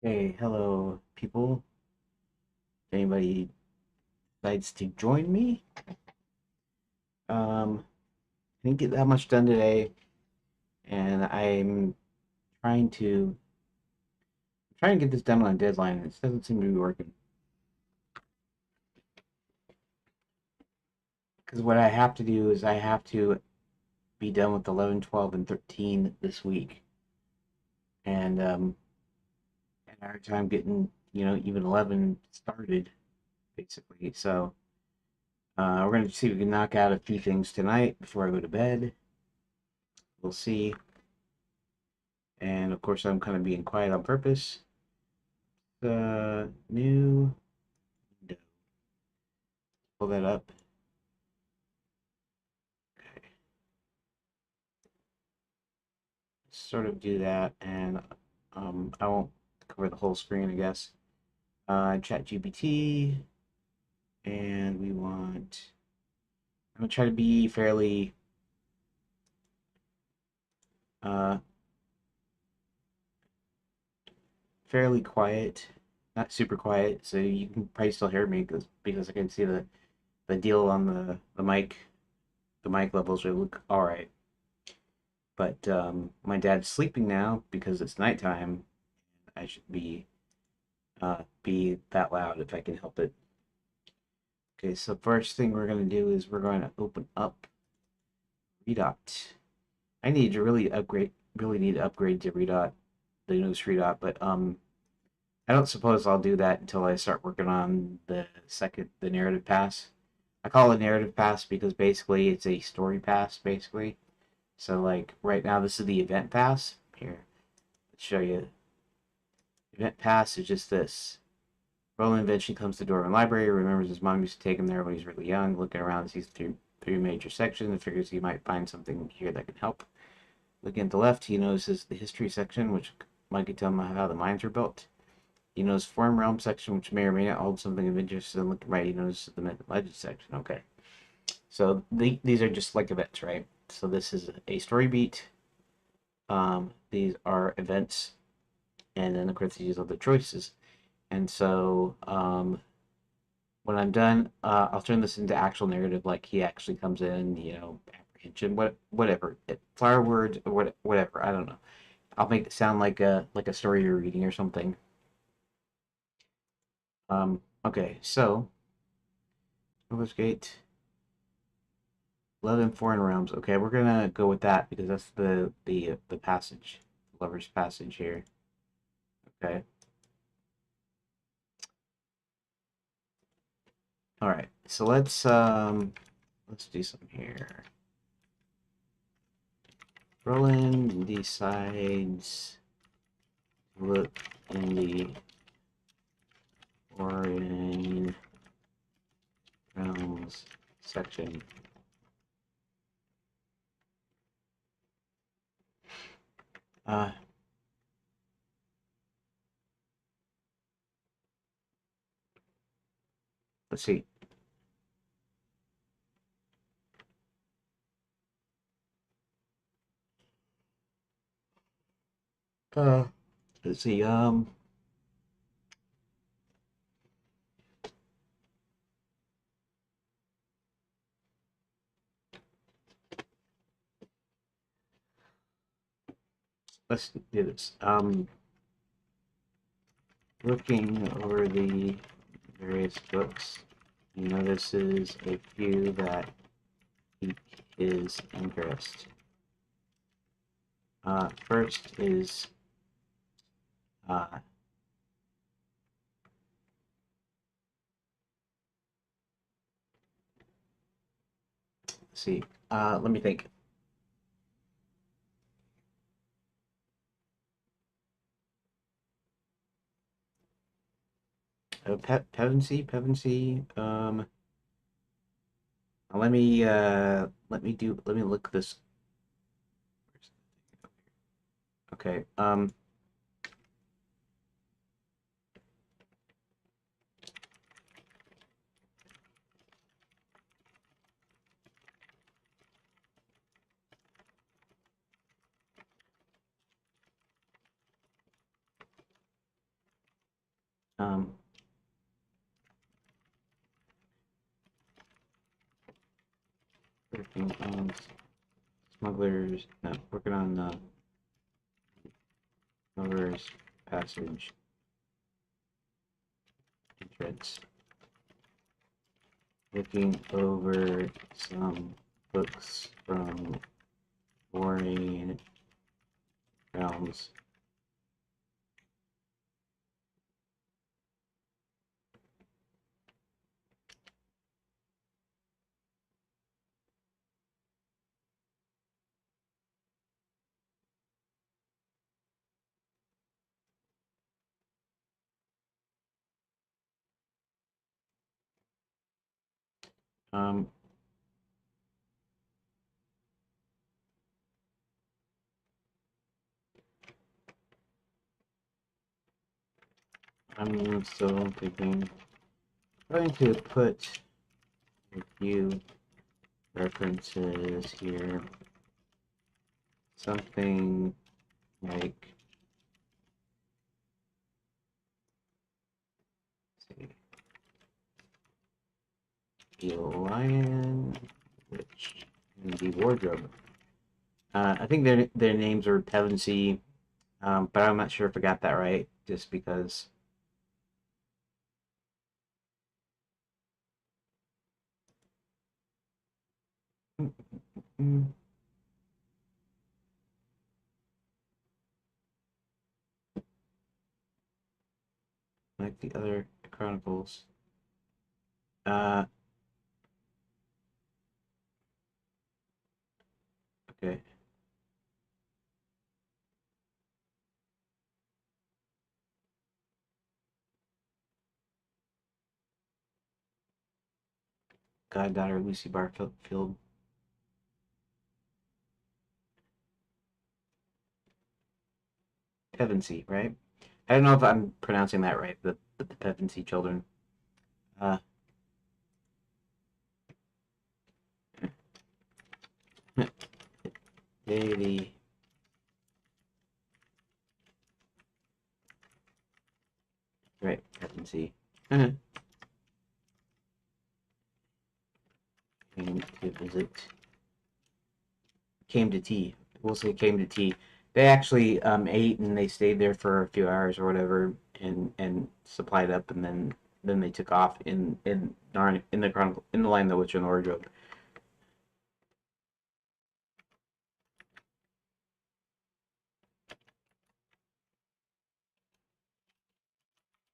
Hey, hello, people. If anybody decides to join me, I didn't get that much done today, and trying to trying to get this done on a deadline. It doesn't seem to be working. Because what I have to do is I have to be done with 11, 12, and 13 this week, and our time getting even 11 started basically. So we're gonna see if we can knock out a few things tonight before I go to bed. We'll see. And of course, I'm kind of being quiet on purpose. New window. Pull that up. Okay. Sort of do that, and I won't cover the whole screen, I guess. Chat GPT, and we want. I'm gonna try to be uh, fairly quiet, not super quiet, so you can probably still hear me because I can see the deal on the mic levels will look all right. But my dad's sleeping now because it's nighttime. I should be that loud if I can help it. Okay, so first thing we're gonna do is we're going to open up Redot. I need to really need to upgrade to Redot, the newest Redot, but I don't suppose I'll do that until I start working on the narrative pass. I call it narrative pass because basically it's a story pass, basically. So like right now this is the event pass. Here, let's show you. Event pass is just this. Roland eventually comes to Dwarven Library, remembers his mom used to take him there when he was really young, looking around sees three major sections and figures he might find something here that can help. Looking at the left, he notices the history section, which might tell him how the mines were built. He knows Foreign Realm section, which may or may not hold something of interest, and looking right, he notices the Myth and Legend section. Okay. So these are just like events, right? So this is a story beat. These are events, and then of course these are the choices. And so when I'm done, I'll turn this into actual narrative, like he actually comes in, apprehension, whatever, flower words, or whatever. I don't know. I'll make it sound like a story you're reading or something. Okay, so English Gate, 11 Foreign Realms. Okay, we're gonna go with that because that's the passage, Lover's Passage here. Okay, all right. So let's do something here. Roland decides to look in the Foreign Realms section. Uh, let's see. Uh, let's see. Let's do this. Looking over the various books, he notices a few that pique his interest. First is let's see. Let me think. Pevensey. Let me look this. Okay. Working on smugglers. No, working on smugglers passage entrance. Looking over some books from foreign realms. Um, I'm still thinking. I'm going to put a few references here. Something like, say, the lion, which in the wardrobe. I think their names are Pevensey, but I'm not sure if I got that right. Just because, mm, like the other Chronicles. Uh, okay. Goddaughter Lucy Barfield. Pevensey, right? I don't know if I'm pronouncing that right. The Pevensey children. Uh, Lady. Right, Pevensey. Came to visit. Came to tea. We'll say came to tea. They actually ate and they stayed there for a few hours or whatever, and supplied up, and then they took off in the Chronicle in the Lion, the Witch, and the Wardrobe.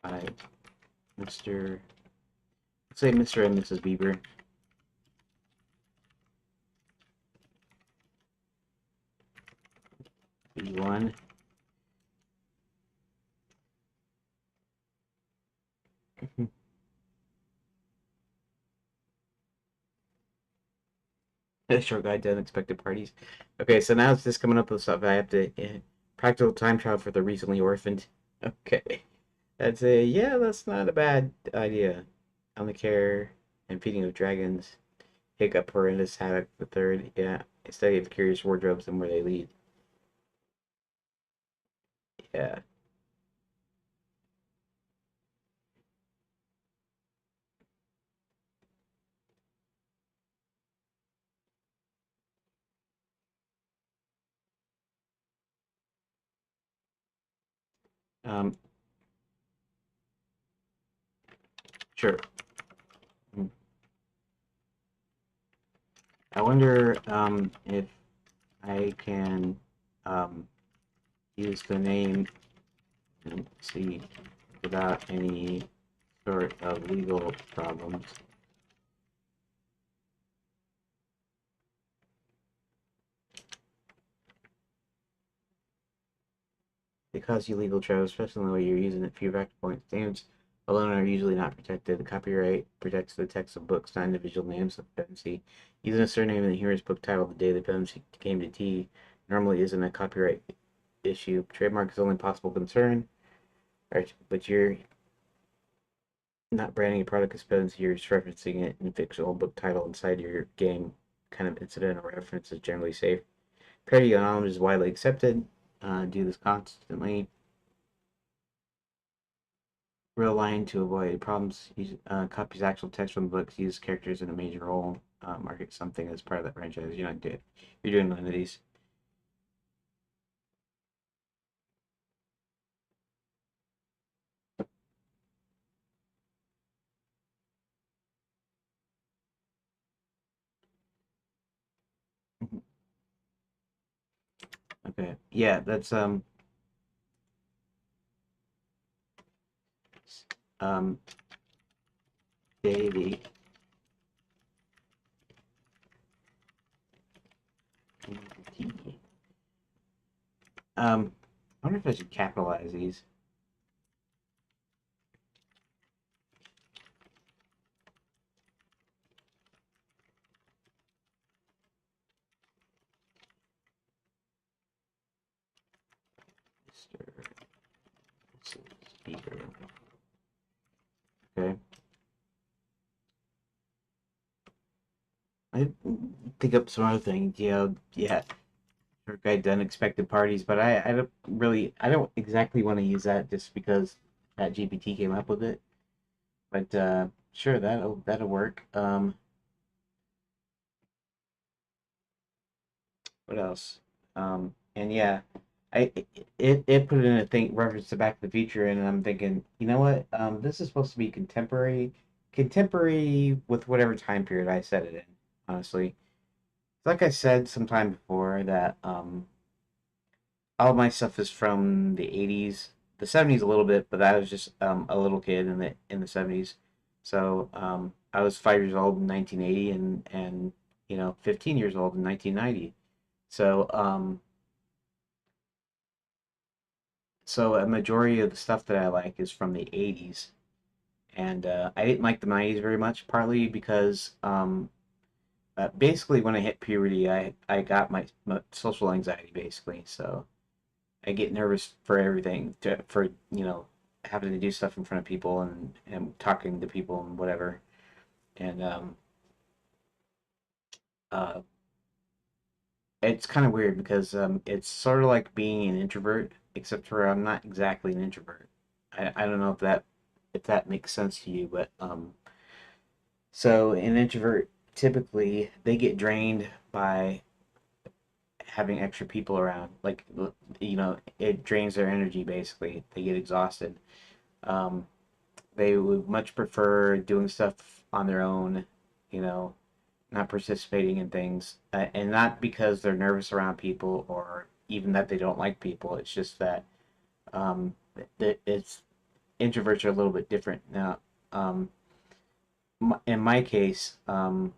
By Mr. Let's say Mr. and Mrs. Bieber. B1. Short guide to unexpected parties. Okay, so now it's just coming up with stuff I have to practical time travel for the recently orphaned. Okay, that's a yeah. That's not a bad idea. On the care and feeding of dragons. Hiccup, horrendous havoc. The third, yeah. A study of curious wardrobes and where they lead. Yeah. Um. Sure. Hmm. I wonder if I can um use the name and see without any sort of legal problems. Because you legal travel, especially in the way you're using it, few practical points. Names alone are usually not protected. The copyright protects the text of books, not individual names of Pevensey. Using a surname in the hero's book title The Day the Pevensey Came to Tea normally isn't a copyright issue. Trademark is only possible concern, right? But you're not branding a product as Pevensey, you're just referencing it in a fictional book title inside your game. Kind of incidental reference is generally safe. Parody on knowledge is widely accepted. Do this constantly. Real line to avoid problems. Use, copies actual text from the books. Use characters in a major role. market something as part of that franchise. You're doing none of these. Okay. Yeah, that's um daily. I wonder if I should capitalize these. Mr. Speaker. Okay. I think up some other things. Yeah. Sure, I've done expected parties, but I don't exactly want to use that just because that GPT came up with it. But sure, that'll work. What else? And yeah, I it put in a thing reference to Back to the Future, and I'm thinking, you know what? This is supposed to be contemporary with whatever time period I set it in. Honestly, like I said sometime before that all my stuff is from the 80s, the 70s a little bit, but I was just a little kid in the 70s. So I was 5 years old in 1980, and 15 years old in 1990. So so a majority of the stuff that I like is from the 80s, and I didn't like the 90s very much, partly because basically when I hit puberty, I got my social anxiety basically. So I get nervous for everything, for having to do stuff in front of people and talking to people and whatever. And uh, it's kind of weird because it's sort of like being an introvert, except for I'm not exactly an introvert. I don't know if that makes sense to you, but so an introvert typically they get drained by having extra people around. Like it drains their energy basically. They get exhausted. Um, they would much prefer doing stuff on their own, you know, not participating in things, and not because they're nervous around people or even that they don't like people. It's just that it's introverts are a little bit different. Now, um, in my case, I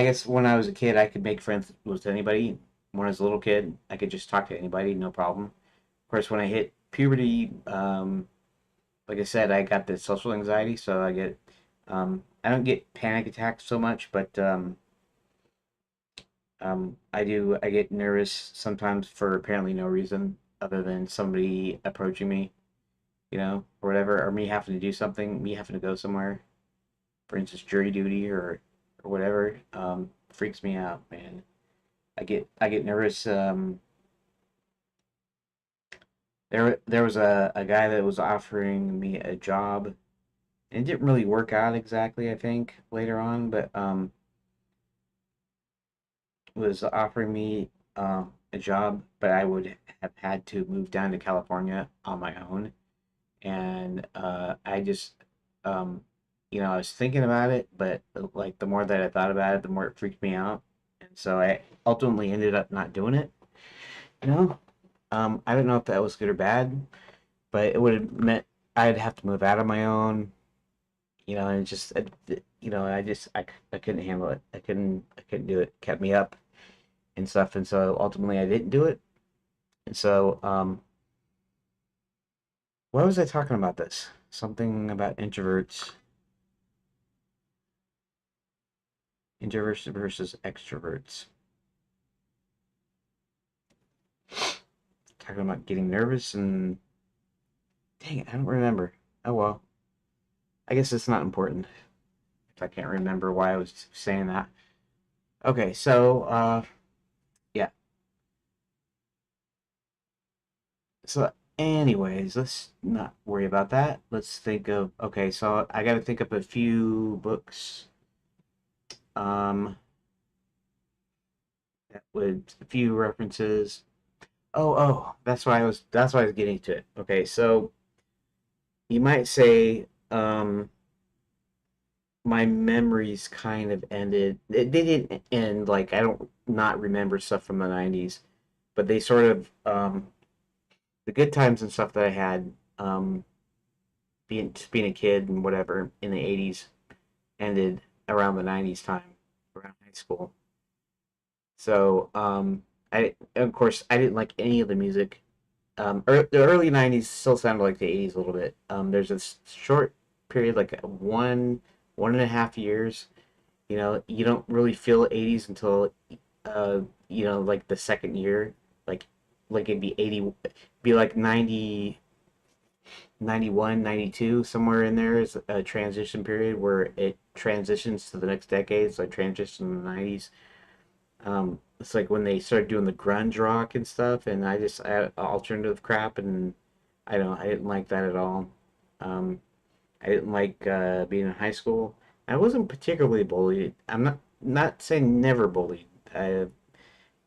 guess when I was a kid, I could make friends with anybody. When I was a little kid, I could just talk to anybody, no problem. Of course, when I hit puberty, like I said, I got the social anxiety, so I don't get panic attacks so much, but I get nervous sometimes for apparently no reason other than somebody approaching me, or whatever, or me having to do something, me having to go somewhere, for instance, jury duty or whatever, freaks me out, man. I get nervous. There was a guy that was offering me a job, and it didn't really work out exactly, I think, later on, but was offering me a job, but I would have had to move down to California on my own. And I just, um, I was thinking about it, but like the more that I thought about it, the more it freaked me out. And so I ultimately ended up not doing it. You know, I don't know if that was good or bad, but it would have meant I'd have to move out on my own. And it just, I couldn't handle it. I couldn't do it. It kept me up and stuff, and so ultimately I didn't do it. And so, why was I talking about this? Something about introverts versus extroverts. Talking about getting nervous and dang it, I don't remember. Oh well, I guess it's not important if I can't remember why I was saying that. Okay, so yeah. So anyways, let's not worry about that. Let's think of okay. So I got to think up a few books Um, with a few references. Oh, that's why I was getting to it. Okay, so you might say my memories kind of ended. They didn't end like I don't not remember stuff from the 90s, but they sort of the good times and stuff that I had being a kid and whatever in the 80s ended around the 90s time, around high school. So I of course I didn't like any of the music. The early 90s still sounded like the 80s a little bit. There's a short period, like 1.5 years. You know, you don't really feel 80s until like the second year. Like like it'd be 80, be like 90, 91, 92, somewhere in there is a transition period where it transitions to the next decade. So I transitioned in the 90s. It's like when they started doing the grunge rock and stuff, and I alternative crap, and I didn't like that at all. Um, I didn't like being in high school. I wasn't particularly bullied. I'm not saying never bullied. It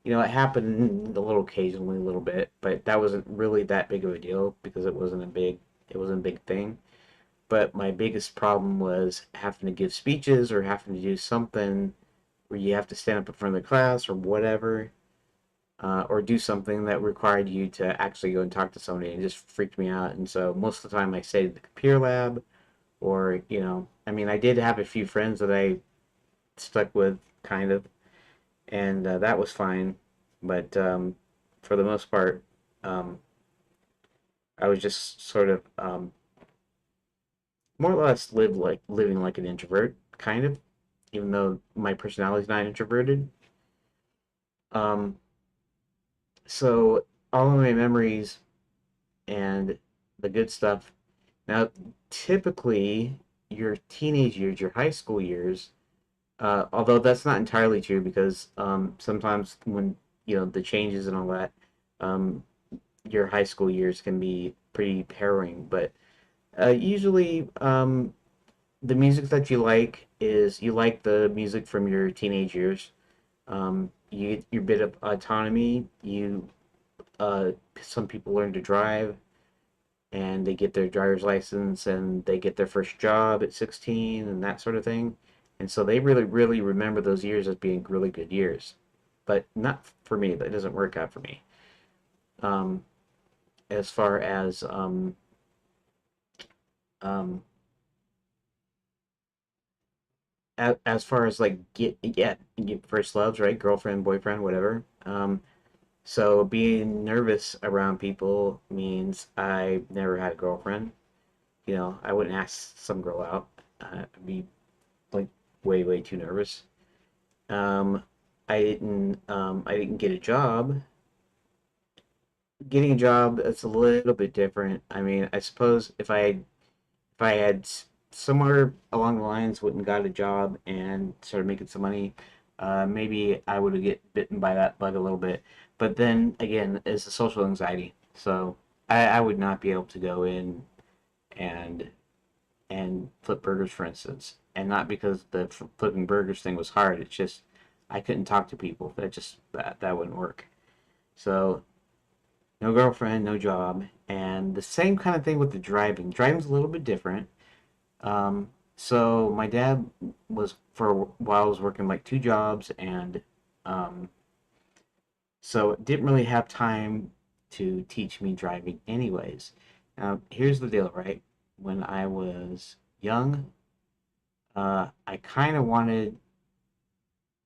happened a little occasionally, a little bit, but that wasn't really that big of a deal because it wasn't a big thing. But my biggest problem was having to give speeches or having to do something where you have to stand up in front of the class or whatever, or do something that required you to actually go and talk to somebody, and it just freaked me out. And so most of the time I stayed at the computer lab, or I mean, I did have a few friends that I stuck with, kind of, and that was fine. But for the most part, um, I was just sort of more or less living like an introvert, kind of, even though my personality is not introverted. Um, so all of my memories and the good stuff. Now, typically, your teenage years, your high school years, although that's not entirely true because sometimes when the changes and all that, um, your high school years can be pretty harrowing. But usually, the music that you like is you like the music from your teenage years. You get your bit of autonomy. Some people learn to drive and they get their driver's license and they get their first job at 16 and that sort of thing. And so they really, really remember those years as being really good years. But not for me. That doesn't work out for me. Um, as far as um, as far as like get first loves, right? Girlfriend, boyfriend, whatever. So being nervous around people means I never had a girlfriend. I wouldn't ask some girl out. I'd be like way, way too nervous. Um, I didn't get a job. Getting a job, that's a little bit different. I mean, I suppose if I had somewhere along the lines went and got a job and started making some money, maybe I would get bitten by that bug a little bit. But then again, it's a social anxiety, so I would not be able to go in and flip burgers, for instance, and not because the flipping burgers thing was hard. It's just I couldn't talk to people. That wouldn't work. So no girlfriend, no job, and the same kind of thing with the driving. Driving's a little bit different. So my dad was for a while was working like two jobs, and um, so didn't really have time to teach me driving, anyways. Now here's the deal, right? When I was young, I kind of wanted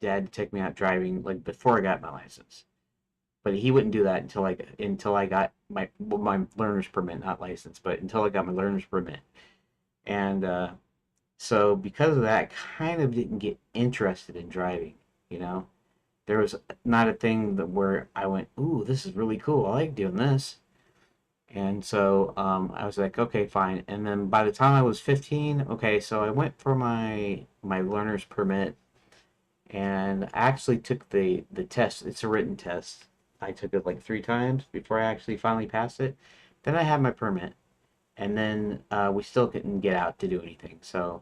dad to take me out driving like before I got my license, but he wouldn't do that until I got my learner's permit, not license, but until I got my learner's permit. And so because of that, I kind of didn't get interested in driving. You know, there was not a thing that where I went, "Ooh, this is really cool. I like doing this." And so I was like, okay, fine. And then by the time I was 15, okay, so I went for my learner's permit and I actually took the test. It's a written test. I took it like 3 times before I actually finally passed it. Then I had my permit, and then we still couldn't get out to do anything. So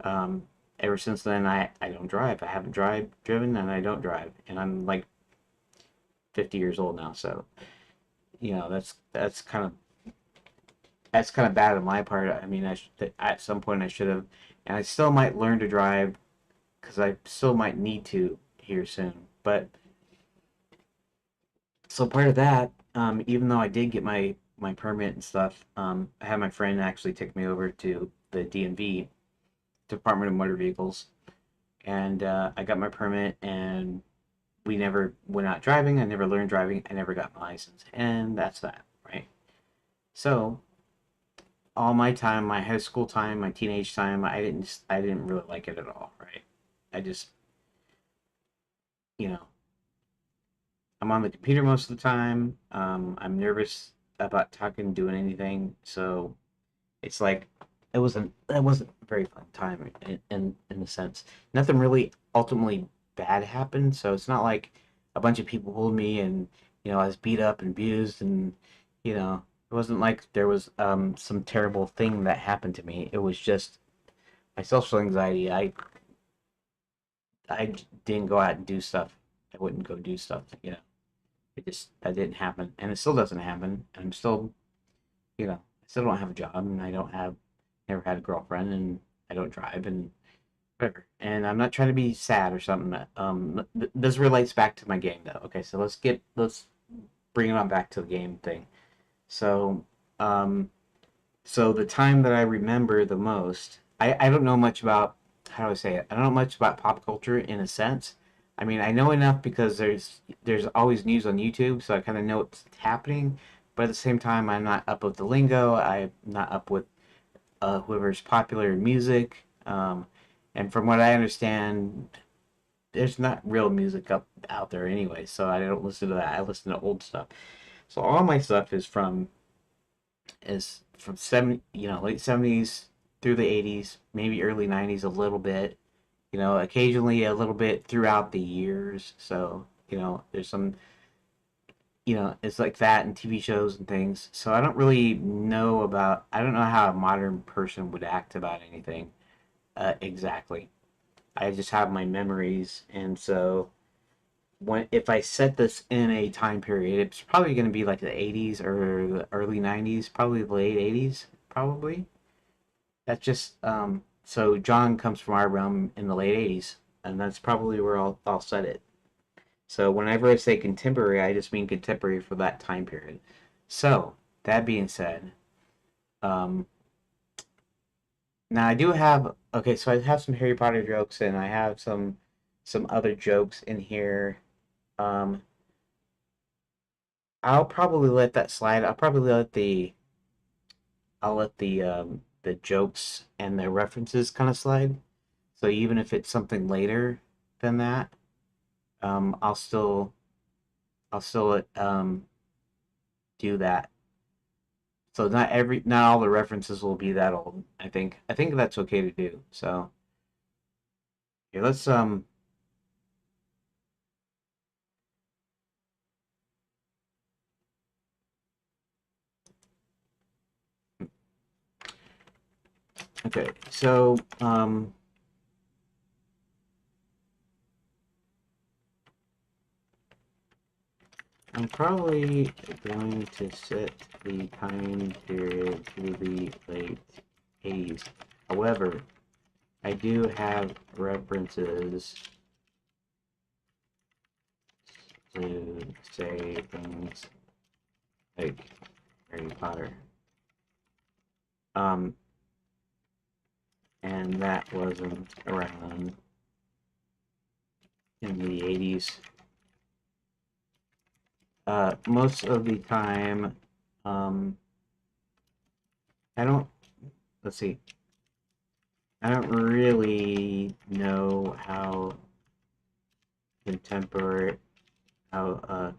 um, ever since then, I don't drive. I haven't driven, and I don't drive, and I'm like 50 years old now. So that's kind of bad on my part. I mean, at some point I should have, and I still might learn to drive because I still might need to here soon. But so part of that, even though I did get my permit and stuff, I had my friend actually take me over to the DMV, Department of Motor Vehicles, and I got my permit, and we never went out driving. I never learned driving. I never got my license, and that's that, right? So all my time, my high school time, my teenage time, I didn't really like it at all, right? I just, you know, I'm on the computer most of the time. I'm nervous about talking, doing anything, so it's like it wasn't a very fun time in a sense. Nothing really ultimately bad happened, so it's not like a bunch of people pulled me and I was beat up and abused, and it wasn't like there was some terrible thing that happened to me. It was just my social anxiety. I didn't go out and do stuff. I wouldn't go do stuff. That didn't happen, and it still doesn't happen. And I'm still I still don't have a job, and I don't have never had a girlfriend, and I don't drive, and whatever. And I'm not trying to be sad or something. This relates back to my game though. Okay, so let's bring it on back to the game thing. So, um, so the time that I remember the most, I don't know much about, how do I say it? I don't know much about pop culture in a sense. I mean, I know enough because there's always news on YouTube, so I kind of know what's happening. But at the same time, I'm not up with the lingo. I'm not up with whoever's popular in music. And from what I understand, there's not real music up out there anyway, so I don't listen to that. I listen to old stuff. So all my stuff is from late 70s through the 80s, maybe early 90s a little bit. Occasionally a little bit throughout the years. So, there's some it's like that in TV shows and things. So I don't know how a modern person would act about anything exactly. I just have my memories, and so if I set this in a time period, it's probably going to be like the 80s or the early 90s, probably the late 80s, probably. That's just so John comes from our realm in the late 80s, and that's probably where I'll set it. So whenever I say contemporary, I just mean contemporary for that time period. So that being said, um, now I do have okay, so I have some Harry Potter jokes, and I have some other jokes in here. Um, I'll probably let that slide. I'll let the jokes and the references kind of slide. So even if it's something later than that, um, I'll still I'll still do that. So not all the references will be that old. I think that's okay to do. So yeah, let's okay. So I'm probably going to set the time period to the late 80s. However, I do have references to say things like Harry Potter. Um, and that wasn't around in the 80s. Most of the time, um, I don't, let's see, I don't really know contemporary, how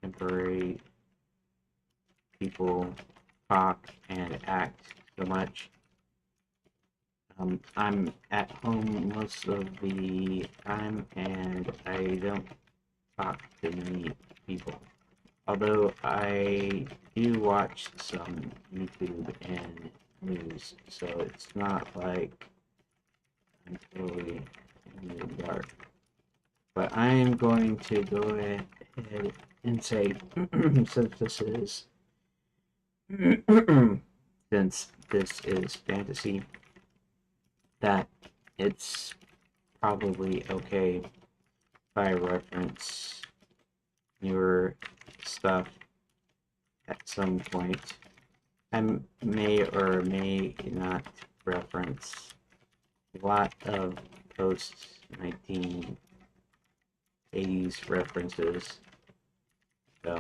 contemporary people talk and act so much. I'm at home most of the time, and I don't talk to many people. Although I do watch some YouTube and news, so it's not like totally in the dark. But I am going to go ahead and say, since this is since this is fantasy, that it's probably okay if I reference newer stuff at some point. I may or may not reference a lot of post-1980s references. So,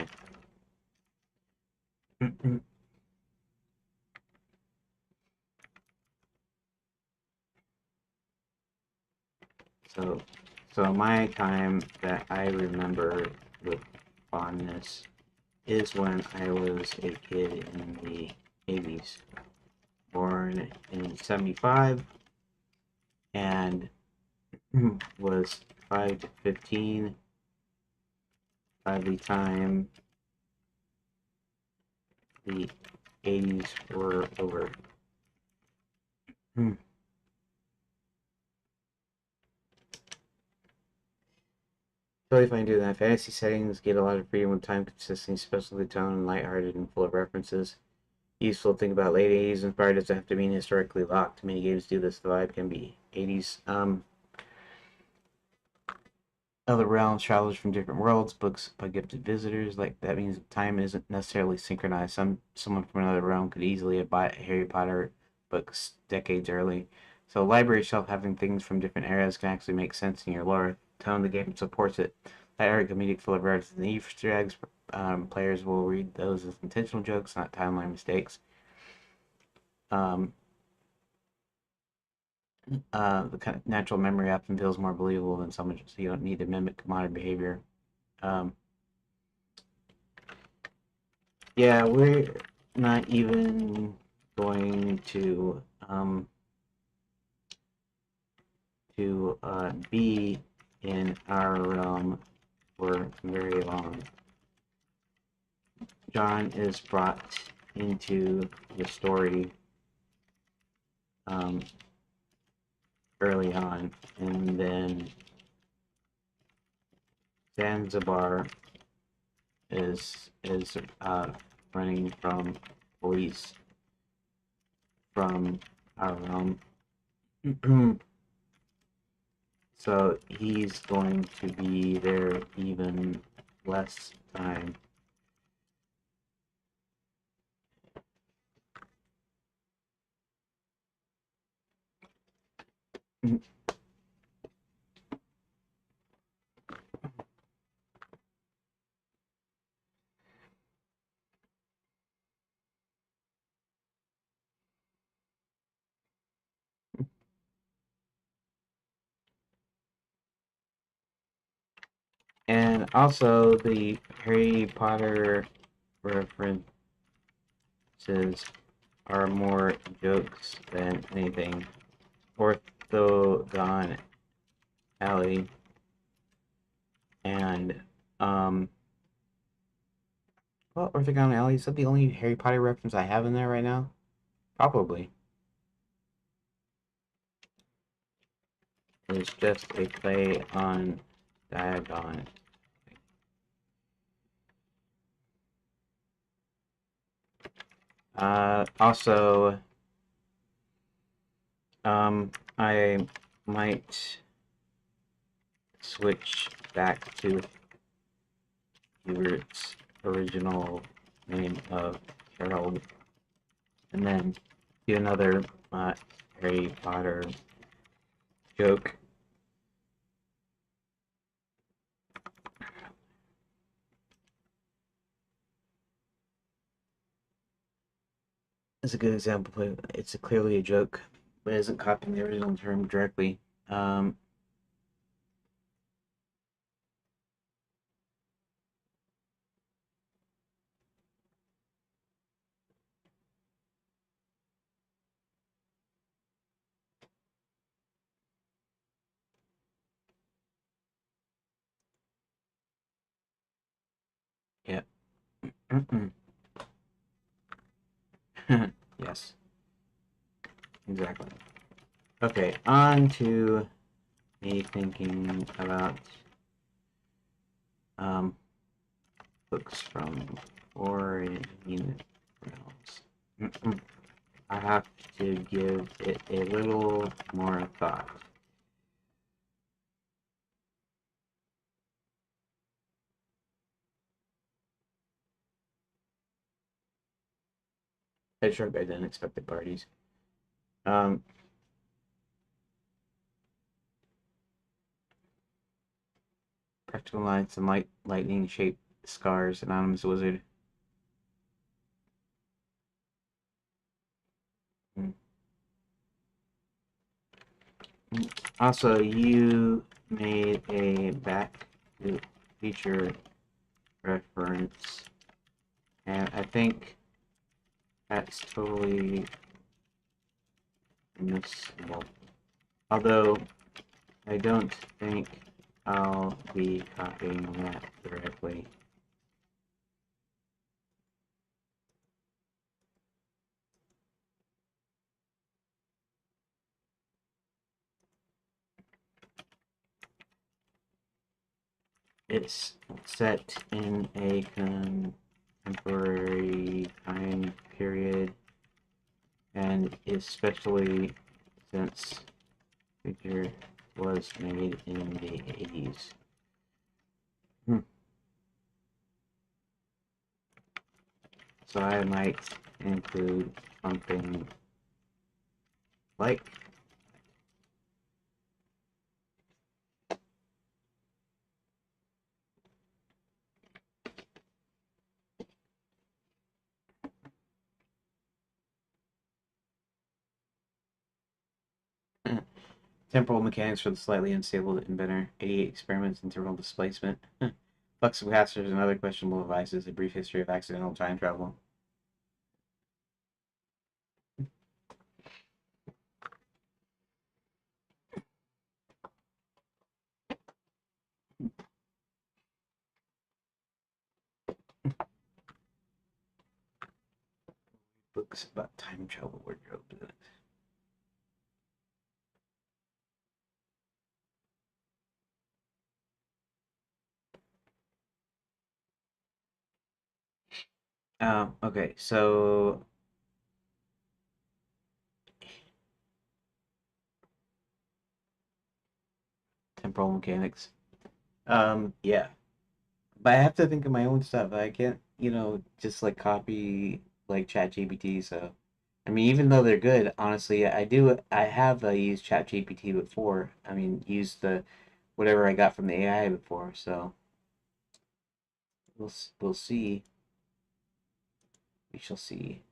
so, so my time that I remember with fondness is when I was a kid in the 80s, born in 75, and was 5 to 15 by the time the 80s were over. Totally fine doing that. Fantasy settings get a lot of freedom with time consistency, especially the tone, lighthearted and full of references. Useful thing about late 80s inspired doesn't have to mean historically locked. Many games do this. The vibe can be 80s. Other realms, travelers from different worlds, books by gifted visitors. Like that means time isn't necessarily synchronized. Someone from another realm could easily have bought Harry Potter books decades early. So library shelf having things from different eras can actually make sense in your lore. Tone the game supports it. That era comedic full of references and Easter eggs. Players will read those as intentional jokes, not timeline mistakes. Um, the kind of natural memory often feels more believable than so much, so you don't need to mimic modern behavior. Um, yeah, we're not even going to be in our realm for very long. John is brought into the story um, early on, and then Zanzibar is running from police from our realm. So he's going to be there even less time. And also the Harry Potter references are more jokes than anything. Orthogon Alley and well, Orthogon Alley, is that the only Harry Potter reference I have in there right now? Probably. It's just a play on Diagon. Also, I might switch back to Hubert's original name of Harold, and then do another Harry Potter joke. It's a good example. It's clearly a joke, but it isn't copying the original term directly. Um, yeah. Yes, exactly. Okay, on to me thinking about books from foreign realms. I have to give it a little more thought. I shrugged at unexpected parties. Um, Practical lines and lightning shaped scars, anonymous wizard. Mm. Also, you made a back feature reference, and I think that's totally missable. Although I don't think I'll be copying that directly. It's set in a contemporary time period, and especially since figure was made in the 80s. So I might include something like temporal mechanics for the slightly unstable inventor, 88 experiments in temporal displacement, flux capacitors and other questionable devices, a brief history of accidental time travel. Books about time travel wardrobe. Okay, so temporal mechanics. Yeah. But I have to think of my own stuff. I can't, just like copy like ChatGPT. So, I mean, even though they're good, honestly, I have used ChatGPT before. I mean, used the whatever I got from the AI before. So we'll see. We shall see.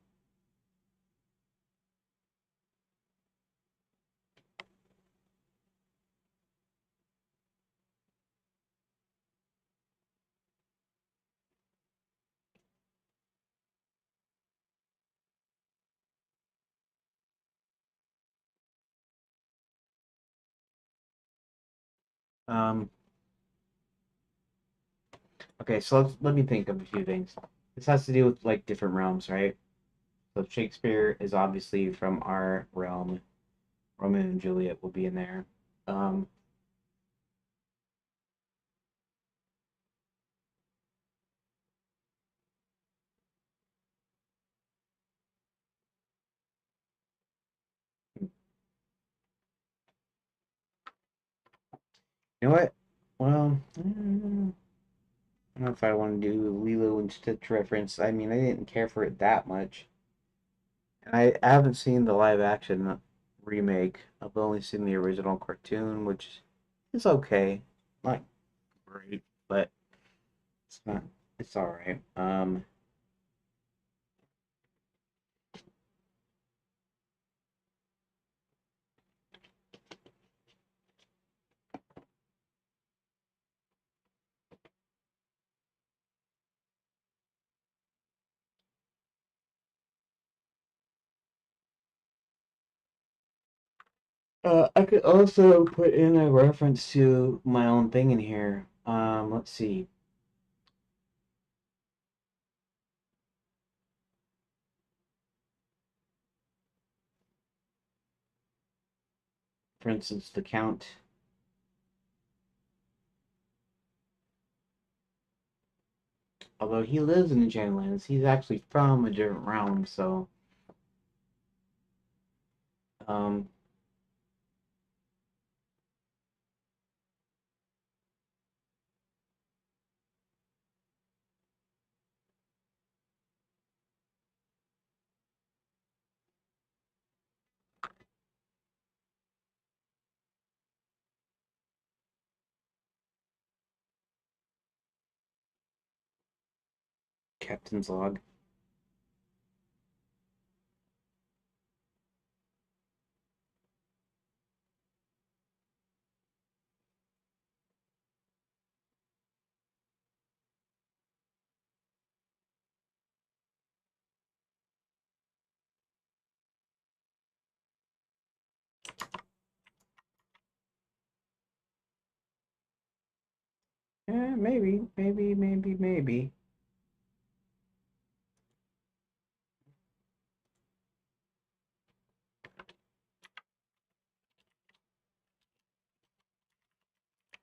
Um, okay, so let me think of a few things. This has to do with like different realms, right? So Shakespeare is obviously from our realm. Romeo and Juliet will be in there. Um, you know what? Well, I don't know if I want to do Lilo and Stitch reference. I mean, I didn't care for it that much. And I haven't seen the live action remake. I've only seen the original cartoon, which is okay. Not great, but it's not. It's all right. I could also put in a reference to my own thing in here. Let's see. for instance, the Count. Although he lives in Enchanted Lands, he's actually from a different realm, so um Captain's Log. Maybe.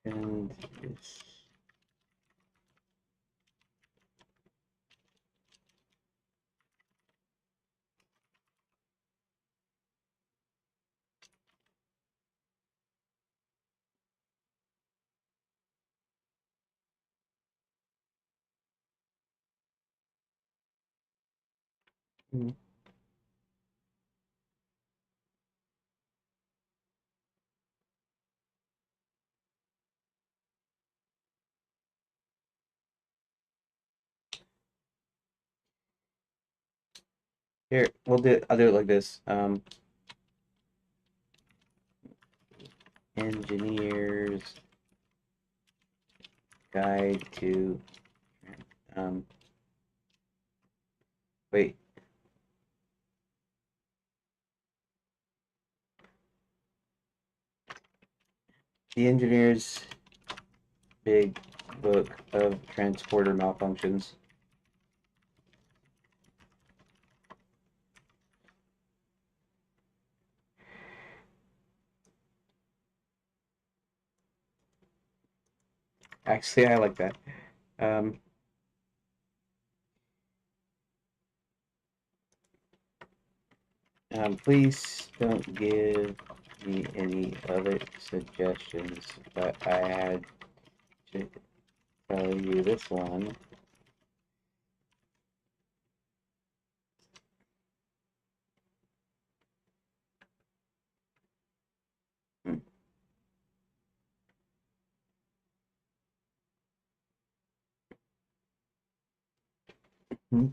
And it's mm, here, I'll do it like this. Engineer's Guide to um wait. The Engineer's Big Book of Transporter Malfunctions. Actually, I like that. Um, please don't give me any other suggestions, but I had to tell you this one. Hmm.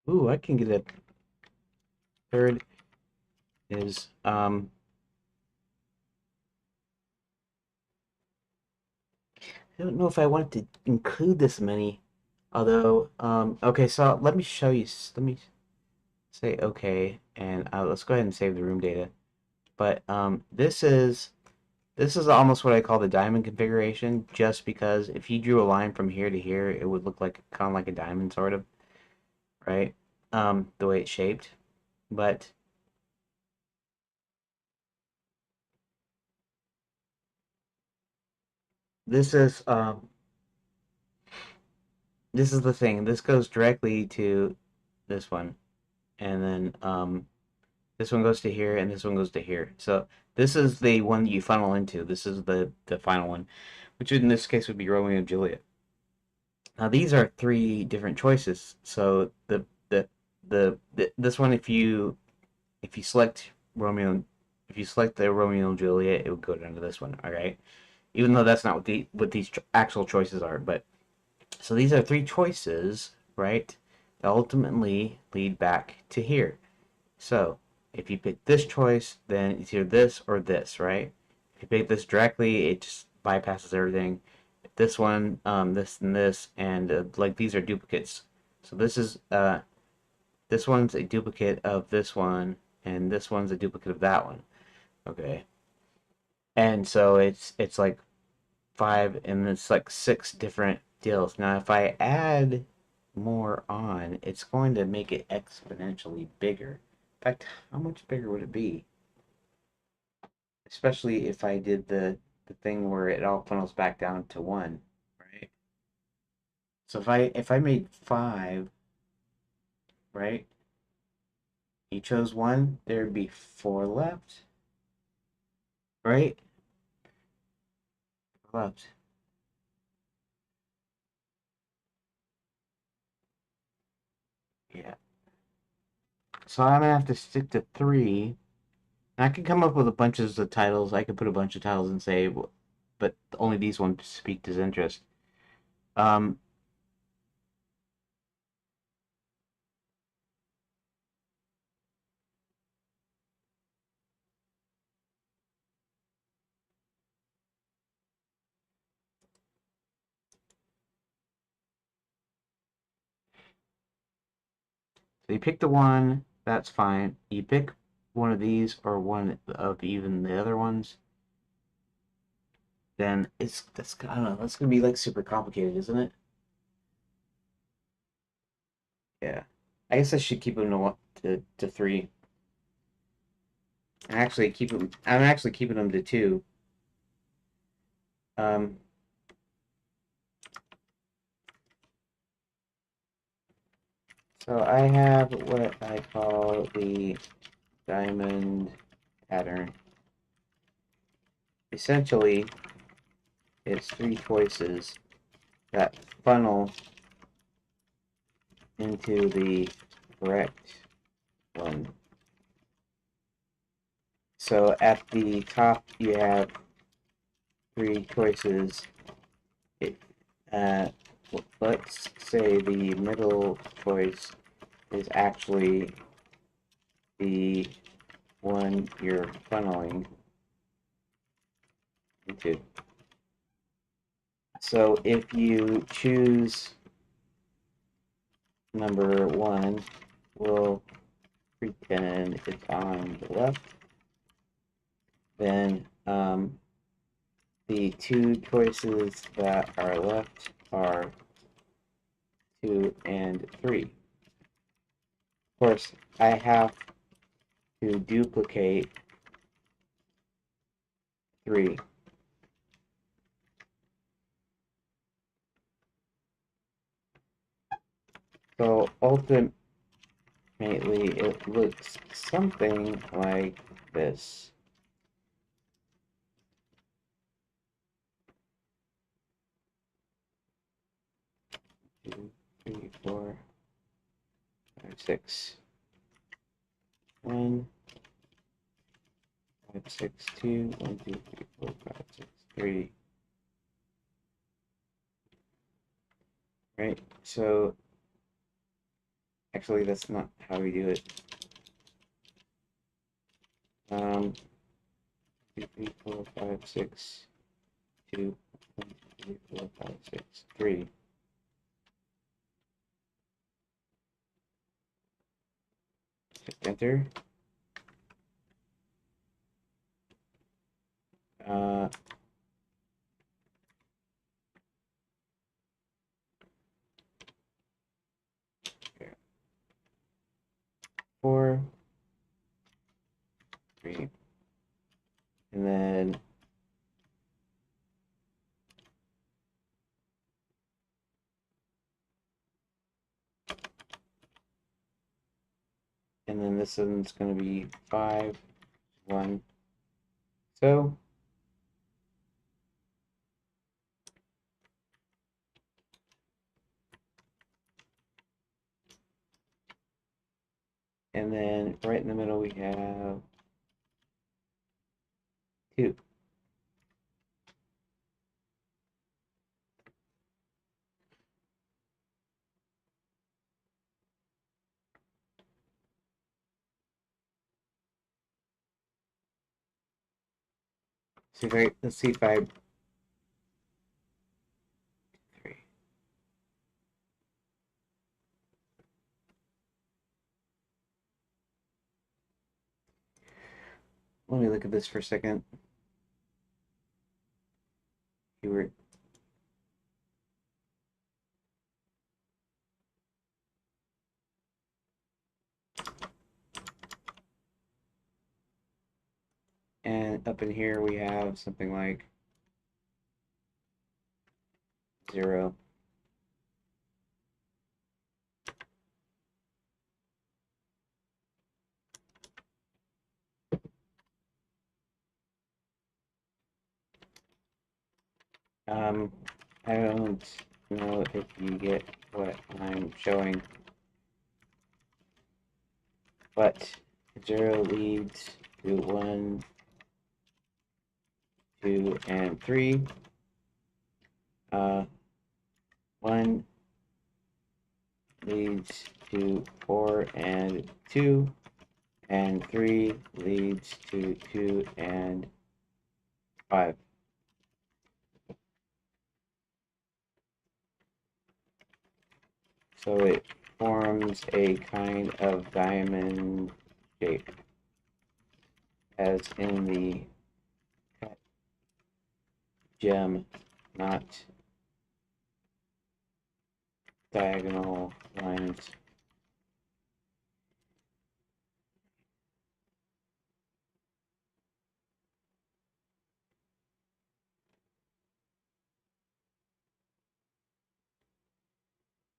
Ooh, I can get a third is I don't know if I wanted to include this many. Although, okay, so let me show you. Let me say okay, and let's go ahead and save the room data. But this is almost what I call the diamond configuration, just because if you drew a line from here to here, it would look like kind of like a diamond, sort of, right? The way it's shaped. But this is this is the thing. This goes directly to this one, and then this one goes to here, and this one goes to here. So this is the one that you funnel into. This is the final one, which in this case would be Romeo and Juliet. Now these are three different choices. So this one, if you select Romeo, if you select the Romeo and Juliet, it would go down to this one. All right, even though that's not what these actual choices are. But so these are three choices, right? That ultimately lead back to here. So if you pick this choice, then it's either this or this, right? If you pick this directly, it just bypasses everything. This one, this, and like these are duplicates. So this one's a duplicate of this one, and this one's a duplicate of that one. Okay. And so it's like 5 and it's like 6 different deals. Now if I add more on, it's going to make it exponentially bigger. In fact, how much bigger would it be? Especially if I did the thing where it all funnels back down to 1, right? So if I made 5, right? You chose 1, there'd be 4 left, right? Left. Yeah. So I'm gonna have to stick to 3. I can come up with a bunch of the titles. I could put a bunch of titles and say, but only these ones speak his interest. Um, so you pick the one, that's fine. You pick one of these or one of even the other ones, then that's I don't know. That's gonna be like super complicated, isn't it? Yeah. I guess I should keep them to 3. Actually, keep them. I'm actually keeping them to 2. Um, so I have what I call the diamond pattern. Essentially, it's 3 choices that funnel into the correct one. So at the top, you have 3 choices. It, uh, let's say the middle choice is actually the one you're funneling into. So if you choose number 1, we'll pretend it's on the left. Then the 2 choices that are left are 2 and 3. Of course, I have to duplicate 3. So ultimately, it looks something like this. 2, 3, 4, 5, 6. 1, 5, 6, 2, 1, 2, 3, 4, 5, 6, 3. Right? So actually, that's not how we do it. 2, 3, 4, 5, 6, 2, 1, 2, 3, 4, 5, 6, 3. Hit enter. Uh, 4, 3, and then this one's going to be 5, 1. So and then right in the middle we have 2. So let's see if I 3. let me look at this for a second. Keyword. And up in here we have something like 0. I don't know if you get what I'm showing, but 0 leads to 1, 2, and 3. 1 leads to 4 and 2, and 3 leads to 2 and 5. So it forms a kind of diamond shape, as in the cut gem, not diagonal lines.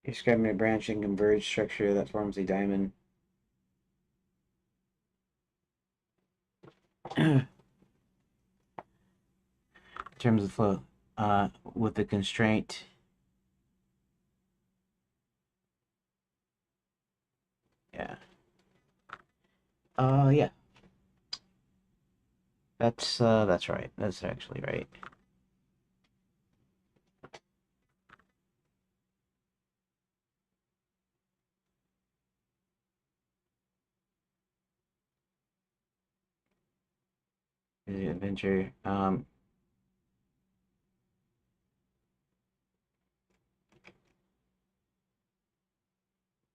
Describing a branch and converged structure that forms a diamond. In terms of flow, with the constraint, yeah. Yeah. That's right. That's actually right. The adventure.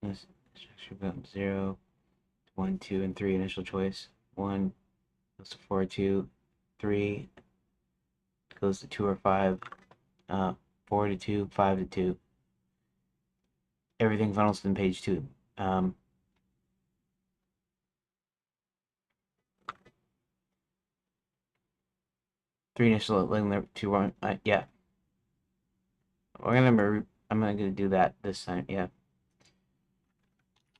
This structure becomes 0, 1, 2, and 3 initial choice. 1 goes to 4, 2, 3 goes to 2 or 5, 4 to 2, 5 to 2. Everything funnels to page 2. 3 initial link 2 1. Yeah. I'm gonna do that this time. Yeah.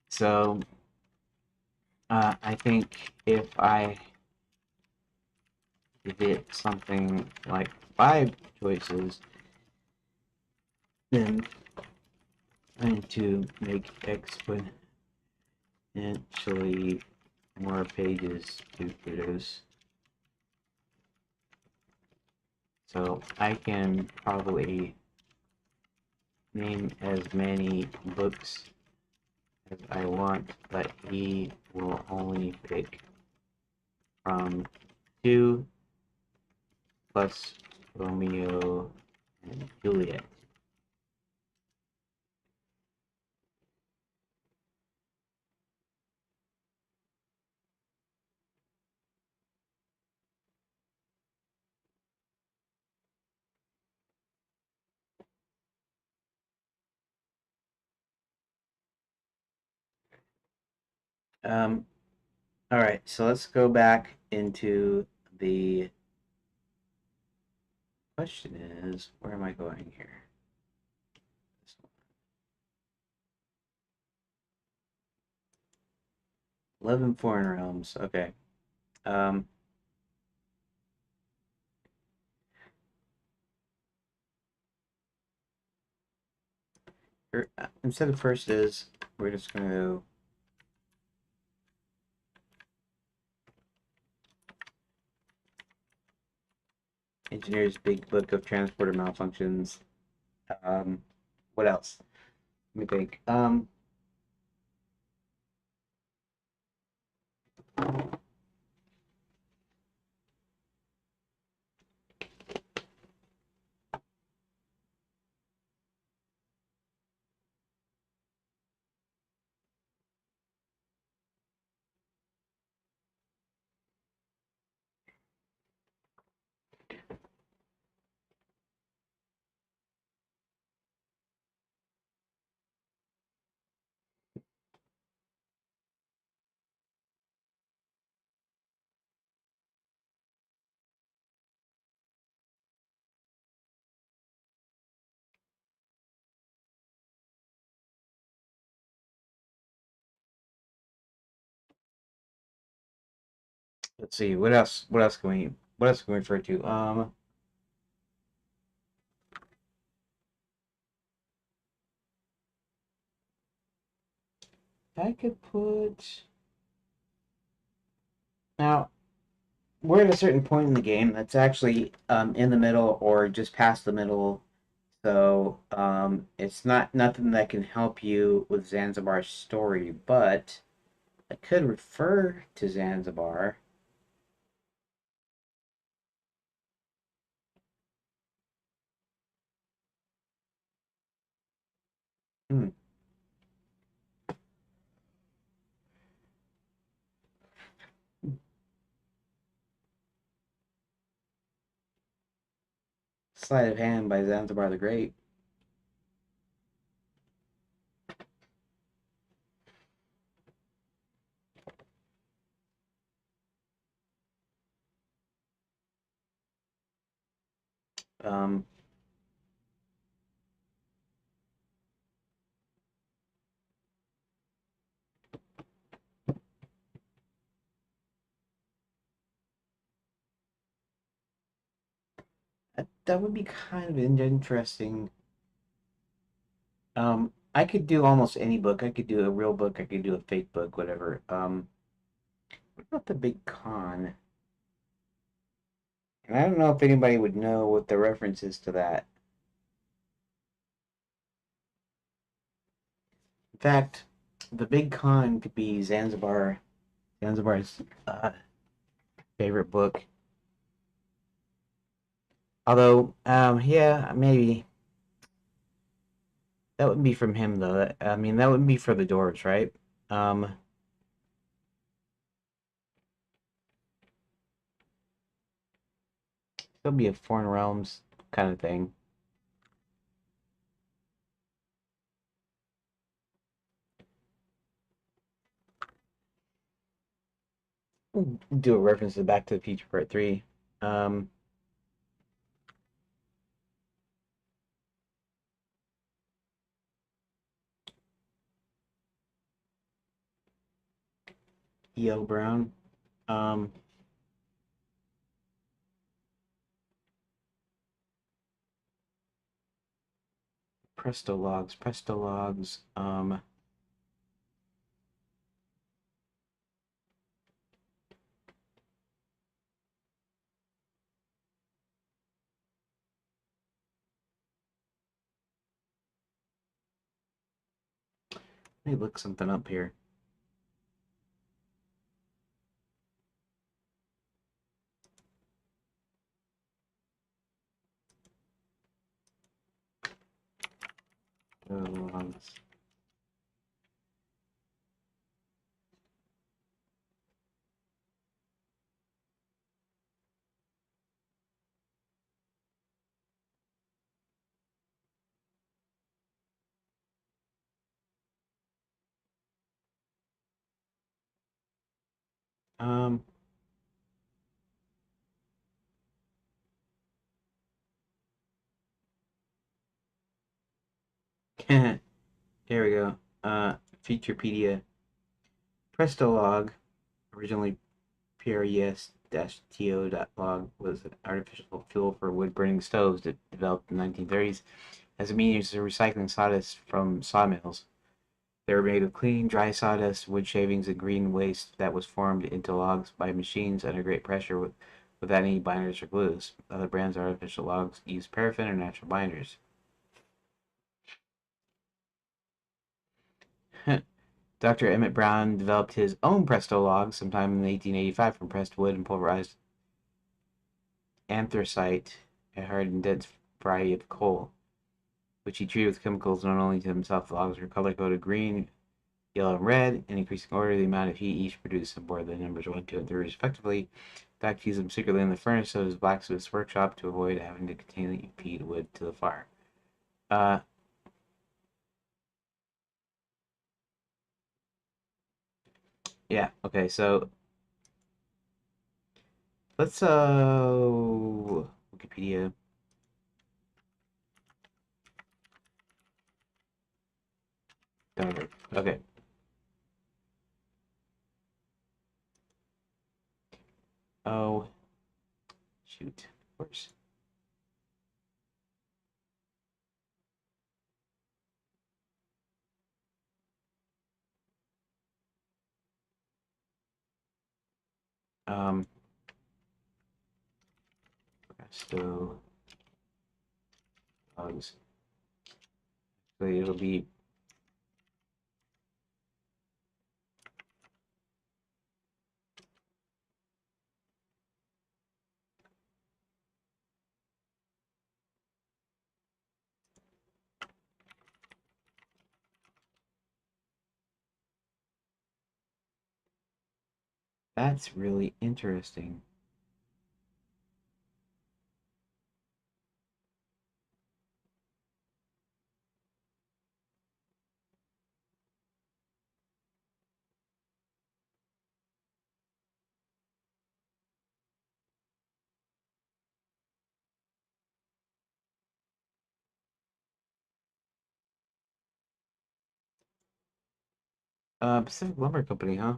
So I think if I did something like 5 choices, then I need to make exponentially more pages to produce. So I can probably name as many books as I want, but he will only pick from 2 plus Romeo and Juliet. Um, all right, so let's go back into the question is, where am I going here? 11 foreign realms. Okay. Um, instead of first is, we're just going to Engineer's Big Book of Transporter Malfunctions. What else? Let me think. Let's see, what else? What else can we refer to? I could put now. We're at a certain point in the game that's actually in the middle or just past the middle. So it's not nothing that can help you with Zanzibar's story, but I could refer to Zanzibar. Hmm. Sleight of Hand by Zanzibar the Great. Um, that would be kind of interesting. I could do almost any book. I could do a real book. I could do a fake book, whatever. What about the big con? And I don't know if anybody would know what the reference is to that. In fact, the big con could be Zanzibar's favorite book. Although, yeah, maybe that wouldn't be from him though. I mean, that wouldn't be for the Doors, right? Um, it'll be a Foreign Realms kind of thing. Do a reference to Back to the Future Part 3. Um, E.L. Brown. Um, Presto Logs. Presto Logs. Let me look something up here. Logs. Um, here we go. Featurepedia. Prestolog, originally PRES-TO.log, was an artificial fuel for wood-burning stoves that developed in the 1930s as a means of recycling sawdust from sawmills. They were made of clean, dry sawdust, wood shavings, and green waste that was formed into logs by machines under great pressure without any binders or glues. Other brands of artificial logs use paraffin or natural binders. Dr. Emmett Brown developed his own Presto log sometime in 1885 from pressed wood and pulverized anthracite, a hard and dense variety of coal, which he treated with chemicals known only to himself. The logs were color-coded green, yellow, and red, in increasing order. The amount of heat each produced aboard the numbers 1, 2, and 3 respectively. Doc used them secretly in the furnace of his blacksmith's workshop to avoid having to continually feed wood to the fire. Uh, yeah, okay, so let's, Wikipedia. Okay. Oh, shoot. Of course. Um, Presto logs. So it'll be. That's really interesting. Pacific Lumber Company, huh?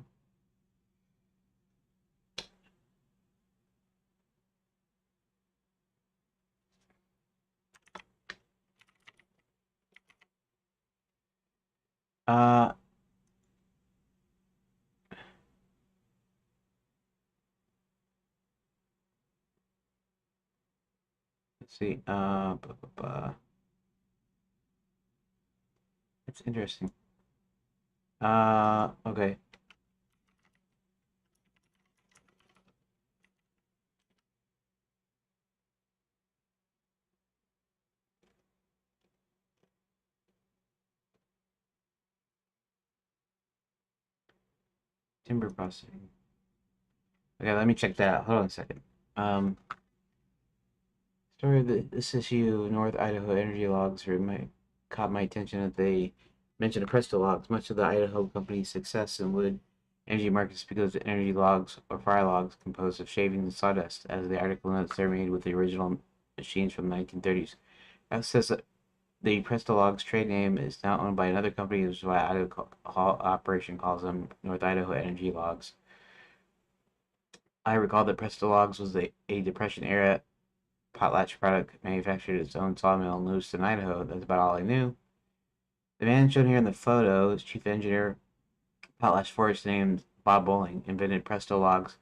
Uh, let's see. That's interesting. Okay. Timber processing. Okay, let me check that out. Hold on a second. Um, Story of this issue, North Idaho energy logs caught my attention that they mentioned the Presto logs. Much of the Idaho company's success in wood energy markets is because the energy logs or fire logs composed of shavings and sawdust, as the article notes they're made with the original machines from the 1930s. That says that the Presto logs trade name is now owned by another company, which is why Idaho operation calls them North Idaho Energy Logs. I recall that Presto logs was a Depression era potlatch product manufactured its own sawmill in Lewiston, Idaho. That's about all I knew. The man shown here in the photo is chief engineer Potlatch Forest named Bob Bowling, invented Presto logs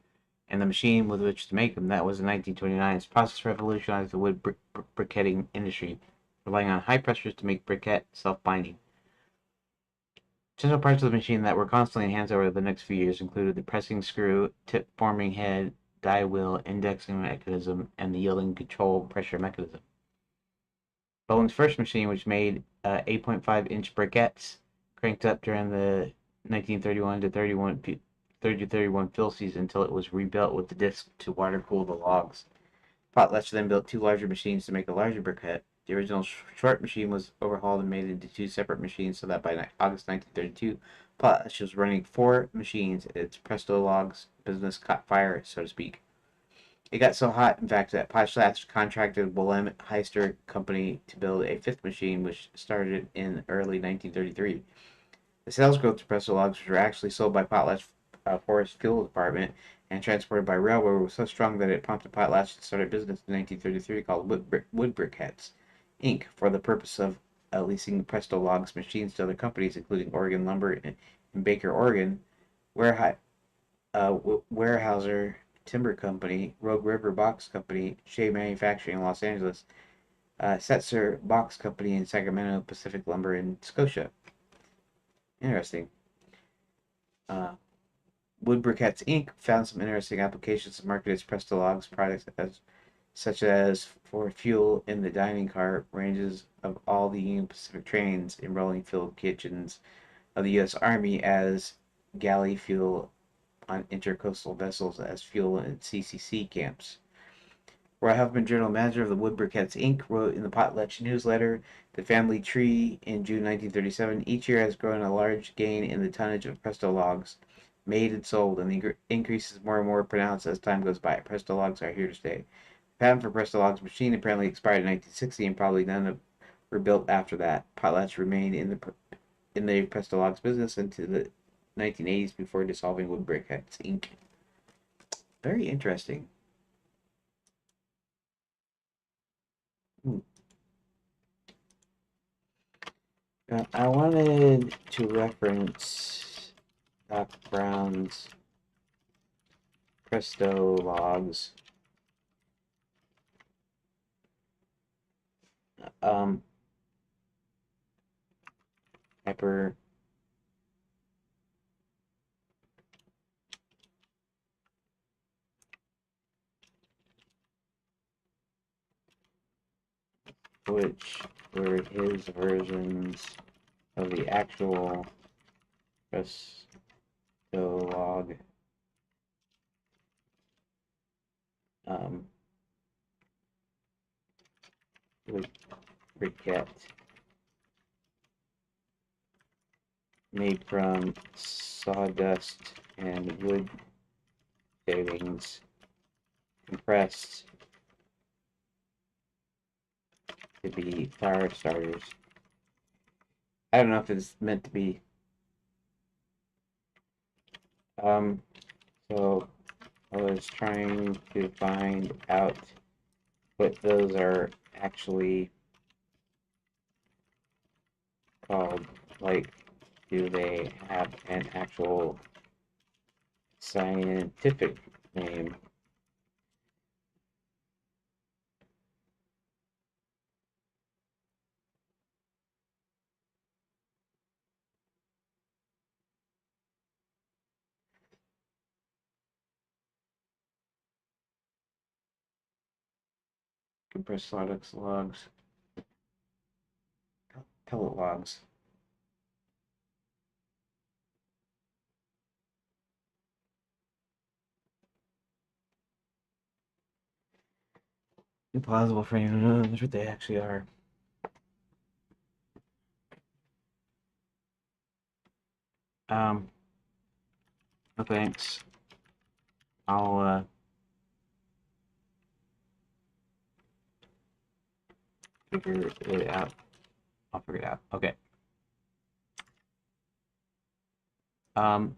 and the machine with which to make them. That was in 1929. Its process revolutionized the wood briquetting industry, relying on high pressures to make briquette self-binding. Essential parts of the machine that were constantly enhanced over the next few years included the pressing screw, tip forming head, die wheel, indexing mechanism, and the yielding control pressure mechanism. Bowen's first machine, which made 8.5-inch briquettes, cranked up during the 1931 to 31 fill season until it was rebuilt with the disc to water cool the logs. Potlatch then built two larger machines to make a larger briquette. The original short machine was overhauled and made into two separate machines so that by August 1932, Potlatch was running four machines. Its Presto Logs business caught fire, so to speak. It got so hot, in fact, that Potlatch contracted Wilhelm Heister Company to build a fifth machine, which started in early 1933. The sales growth to Presto Logs, which were actually sold by Potlatch Forest Fuel Department and transported by railroad, was so strong that it prompted Potlatch to start a business in 1933 called Wood Briquettes, Inc., for the purpose of leasing Presto Logs machines to other companies, including Oregon Lumber in Baker, Oregon, Weyerhaeuser Timber Company, Rogue River Box Company, Shea Manufacturing in Los Angeles, Setzer Box Company in Sacramento, Pacific Lumber in Scotia. Interesting. Uh, Wood Briquettes Inc. found some interesting applications and marketed its Presto Logs products such as for fuel in the dining car ranges of all the Union Pacific trains in rolling field kitchens of the U.S. Army, as galley fuel on intercoastal vessels, as fuel in CCC camps. Roy Huffman, general manager of the Wood Briquettes Inc., wrote in the Potlatch newsletter, "The family tree in June 1937 each year has grown a large gain in the tonnage of Presto logs made and sold, and the increase is more and more pronounced as time goes by. Presto logs are here to stay." The patent for Presto logs machine apparently expired in 1960, and probably none were built after that. Potlatch remained in the Presto logs business into the 1980s before dissolving Wood Briquettes Inc. Very interesting. Hmm. I wanted to reference Doc Brown's Presto logs. Um, Hyper. Which were his versions of the actual Presto log. Um, would briquette made from sawdust and wood shavings compressed to be fire starters. I don't know if it's meant to be. So I was trying to find out what those are actually called. Like, do they have an actual scientific name? Compressed sawdust logs, pellet logs. Implausible frame. That's what they actually are. Um, no thanks. I'll figure it out. I'll figure it out. Okay. Um,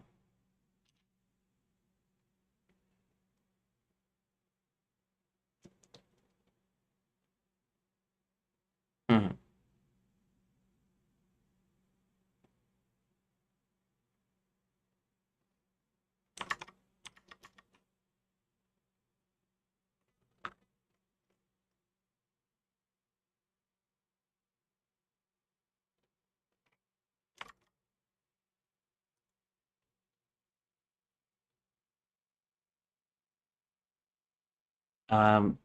mhm. Um,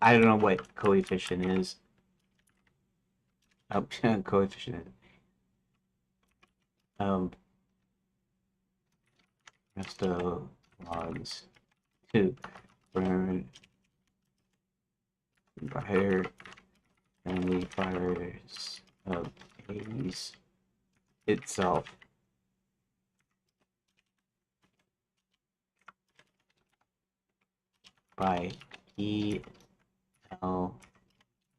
I don't know what coefficient is. Oh, coefficient is. Resto logs to burn higher family fires of Hades itself by E.L.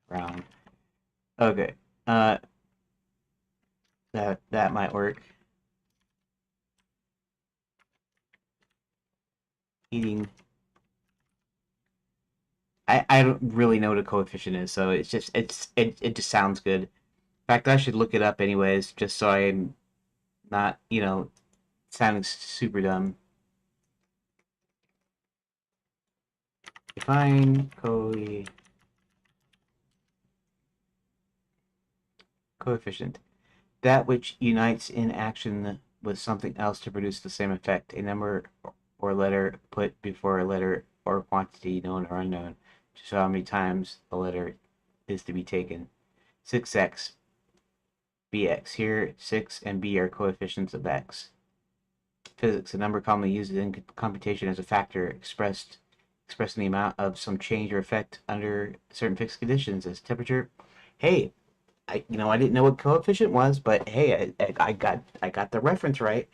Brown. Okay. Uh, that might work. Heating. I don't really know what a coefficient is, so it just sounds good. In fact, I should look it up anyways, just so I'm not, sounding super dumb. Define coefficient. That which unites in action with something else to produce the same effect. A number or letter put before a letter or quantity known or unknown to show how many times a letter is to be taken. 6x, bx. Here, 6 and b are coefficients of x. Physics, a number commonly used in computation as a factor expressing the amount of some change or effect under certain fixed conditions as temperature. Hey, I didn't know what coefficient was, but hey, I got the reference right.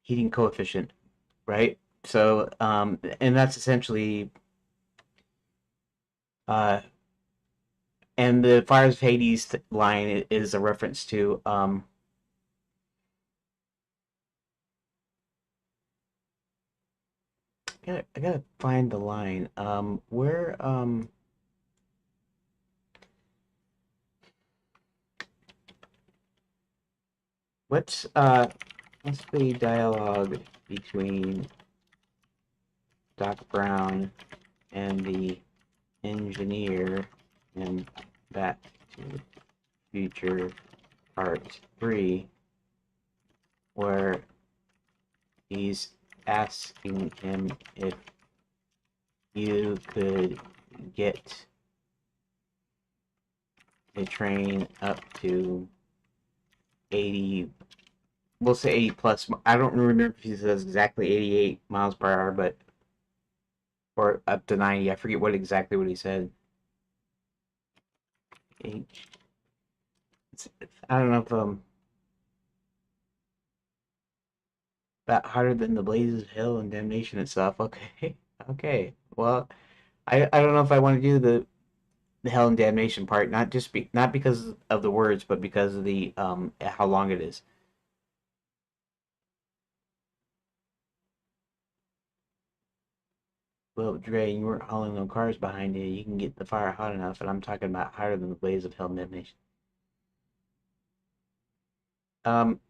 Heating coefficient, right? So, and that's essentially, uh, and the Fires of Hades line is a reference to, I gotta find the line. Where, what's, what's the dialogue between Doc Brown and the engineer in Back to the Future Part 3, where he's asking him if you could get a train up to 80, we'll say 80 plus. I don't remember if he says exactly 88 miles per hour, but, or up to 90. I forget exactly what he said. H. I don't know if, that hotter than the blazes of hell and damnation itself. Okay. Okay. Well, I don't know if I want to do the hell and damnation part, not because of the words, but because of the how long it is. Well, Dre, you weren't hauling no cars behind you. You can get the fire hot enough, and I'm talking about hotter than the blaze of hell and damnation. Um.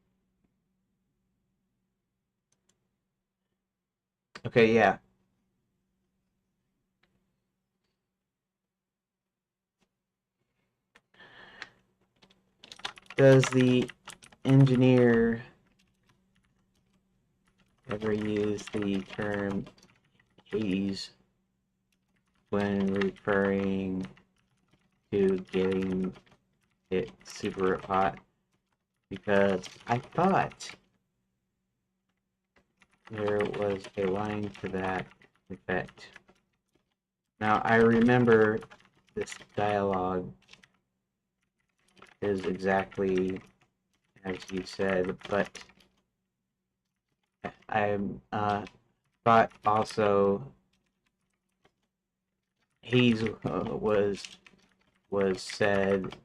Okay. Yeah. Does the engineer ever use the term Hades when referring to getting it super hot? Because I thought there was a line to that effect. Now, I remember this dialogue is exactly as you said, but I thought also Hayes was said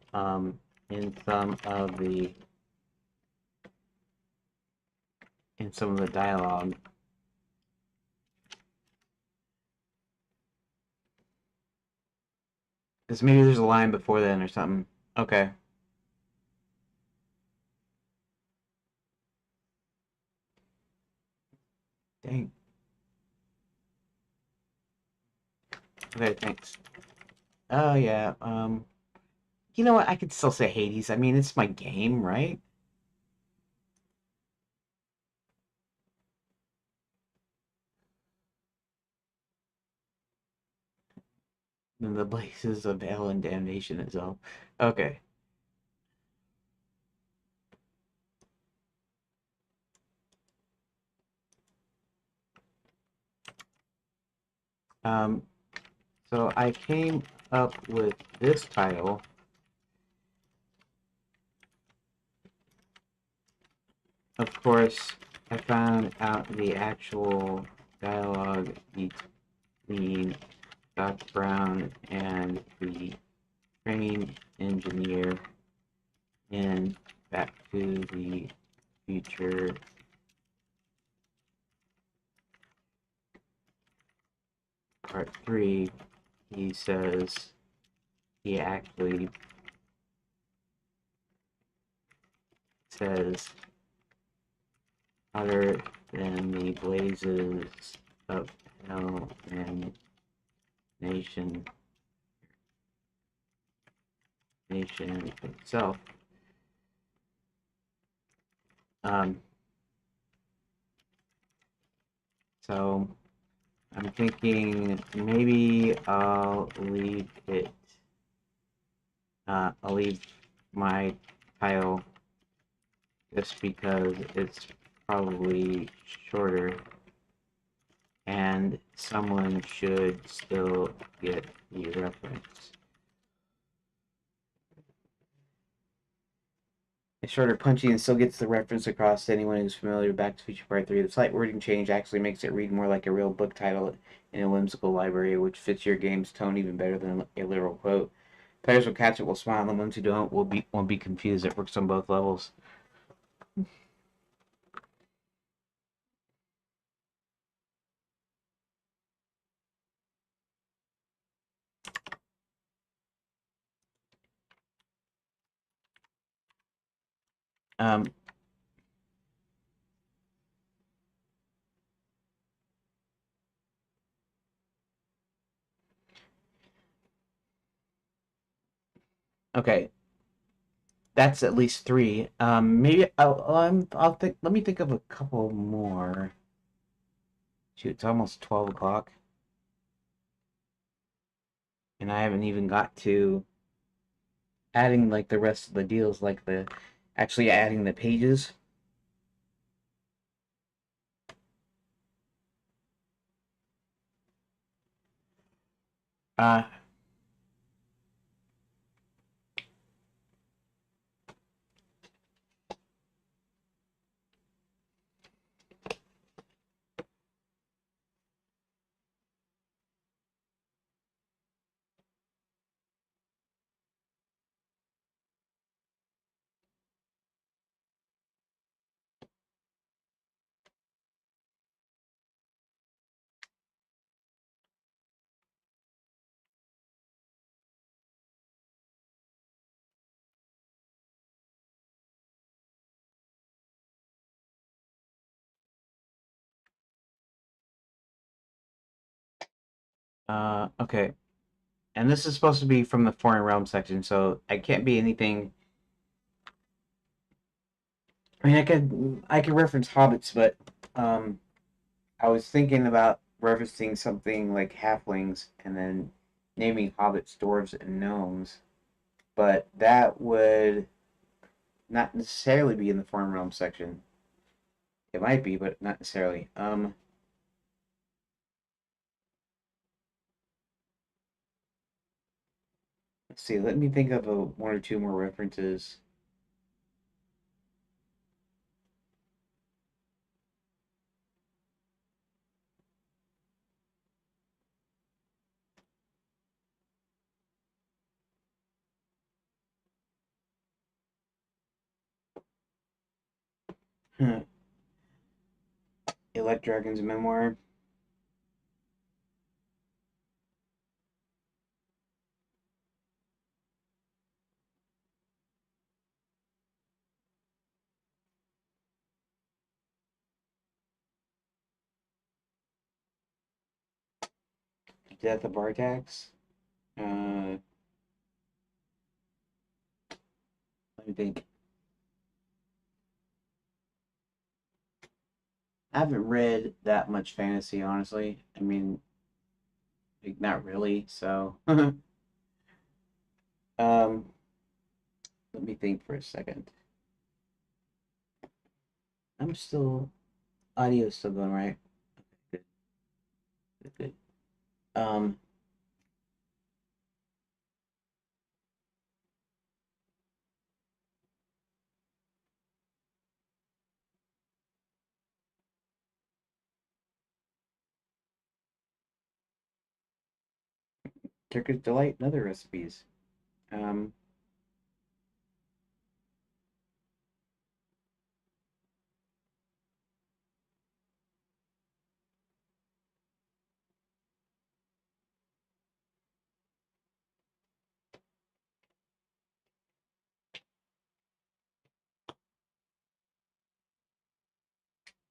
in some of the dialogue. Because maybe there's a line before then or something. Okay. Dang. Okay, thanks. Oh yeah. You know what? I could still say Hades. I mean, it's my game, right? And the blazes of hell and damnation itself. Okay. Um, so I came up with this title. Of course, I found out the actual dialogue between Doc Brown and the train engineer in Back to the Future Part 3. He says he actually says hotter than the blazes of hell and nation itself. Um, so I'm thinking maybe I'll leave it. I'll leave my title just because it's probably shorter, and someone should still get the reference. shorter, punchy, and still gets the reference across to anyone who's familiar with Back to the Future Part 3. The slight wording change actually makes it read more like a real book title in a whimsical library, which fits your game's tone even better than a literal quote. Players will catch it, will smile, and the ones who don't won't be confused. It works on both levels. Um, okay, that's at least three. Maybe I'll think. Let me think of a couple more. Shoot, it's almost 12 o'clock, and I haven't even got to adding like the rest of the deals, like the actually adding the pages. Uh, okay. And this is supposed to be from the foreign realm section, so it can't be anything. I mean, I could reference hobbits, but um, I was thinking about referencing something like halflings and then naming hobbits, dwarves, and gnomes, but that would not necessarily be in the foreign realm section. It might be, but not necessarily. Let's see. Let me think of one or two more references. Elect Dragon's memoir. Death of Artax. Let me think. I haven't read that much fantasy, honestly. I mean, like, not really. So, um, let me think for a second. I'm still audio still going right. Good, good, good. Um, Turkish delight and other recipes. Um,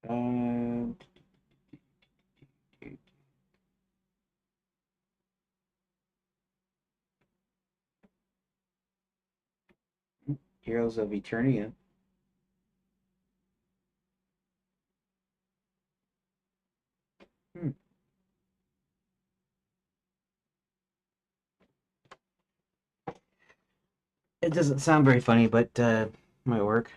uh, Heroes of Eternia. Hmm. It doesn't sound very funny, but might work.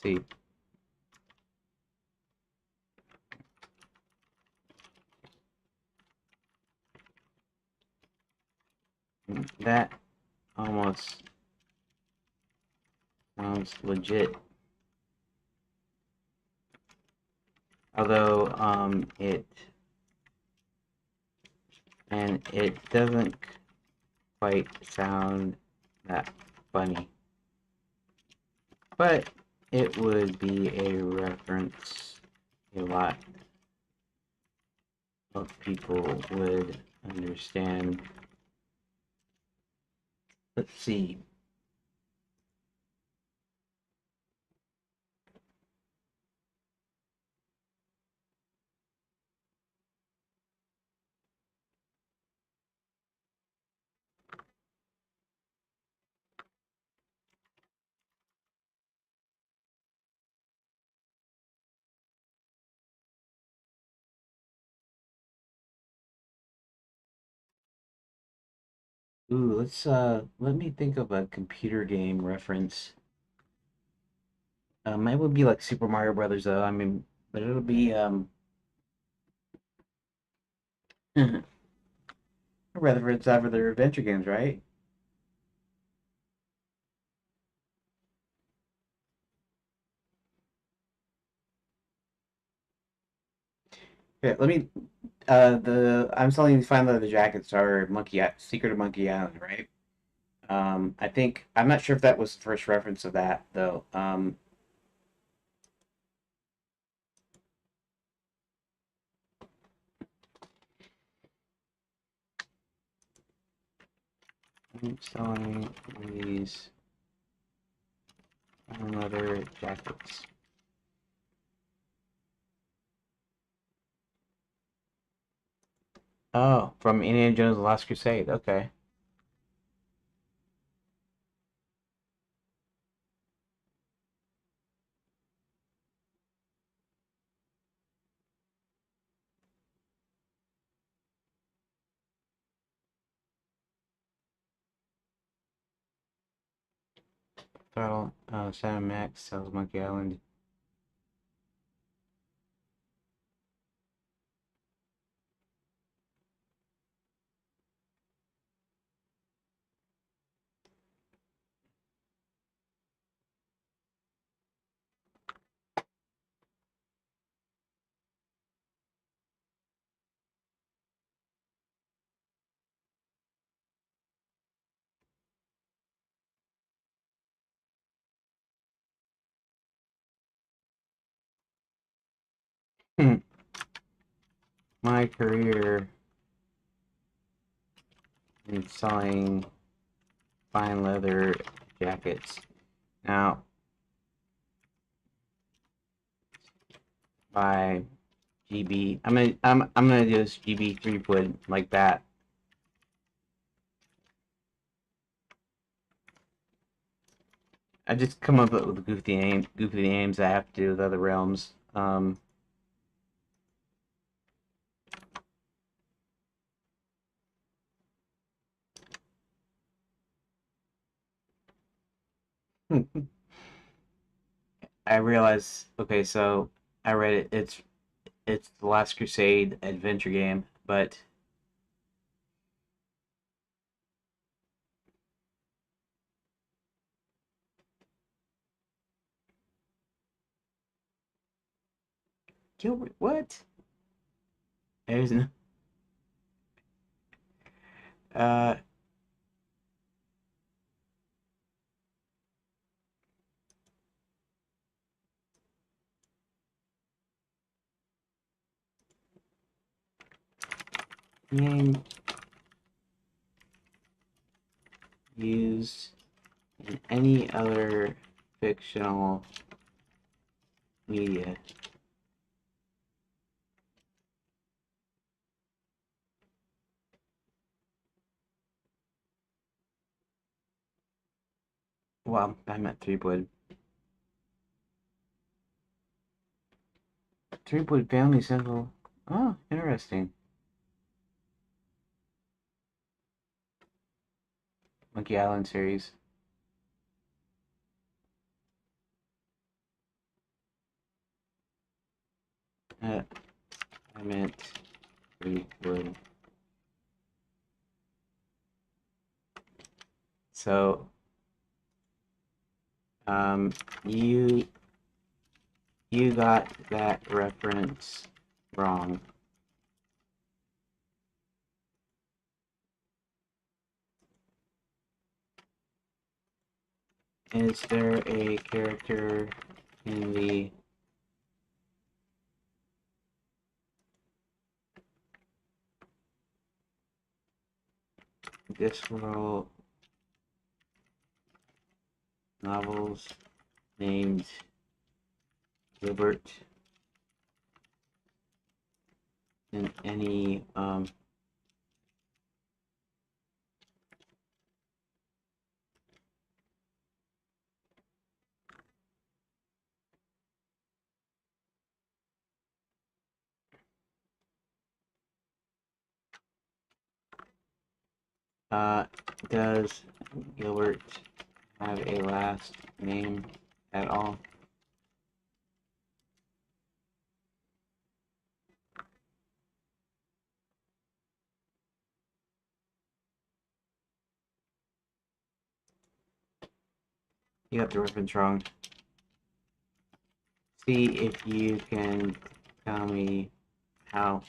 see. That almost sounds legit. Although, it doesn't quite sound that funny. But it would be a reference a lot of people would understand. Let's see. Ooh, let me think of a computer game reference. It would be like Super Mario Brothers though. I mean, but it'll be rather it's ever their adventure games, right? Yeah, let me the I'm selling these fine leather jackets are Secret of Monkey Island, right? I think I'm not sure if that was the first reference of that though. I'm selling these fine leather jackets. Oh, from Indiana Jones: The Last Crusade. Okay. Throttle, Sam Max sells Monkey Island. My career in selling fine leather jackets. Now, by GB, I'm gonna do this GB 3 like that. I just come up with goofy names I have to do with other realms. I realize. Okay, so I read it. It's the Last Crusade adventure game, but Gilbert, what? There's no. Uh, Name used in any other fictional media. Well, I meant three-wood. Three-wood family symbol. Oh, interesting. Monkey Island series. I meant we would. So, you got that reference wrong. Is there a character in the Discworld novels named Gilbert in any does Gilbert have a last name at all? You got the reference wrong. See if you can tell me how.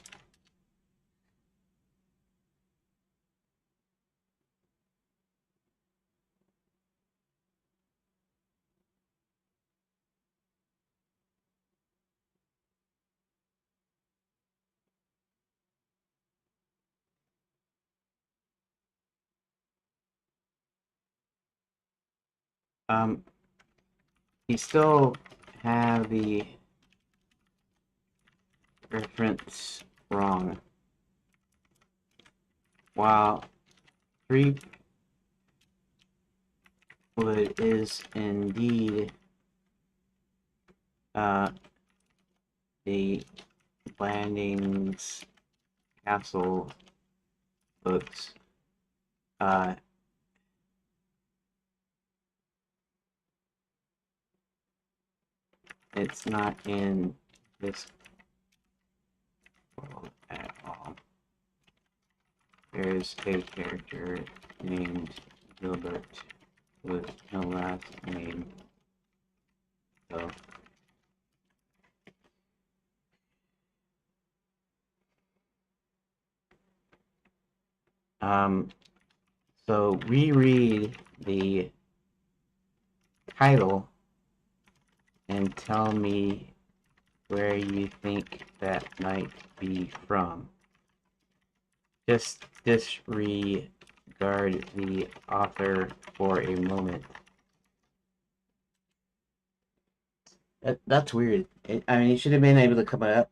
You still have the reference wrong. While Creepwood is indeed the Landing's Castle books, it's not in this world at all. There's a character named Gilbert with no last name, so so reread the title and tell me where you think that might be from. Just disregard the author for a moment. That's weird. I mean, you should have been able to come up.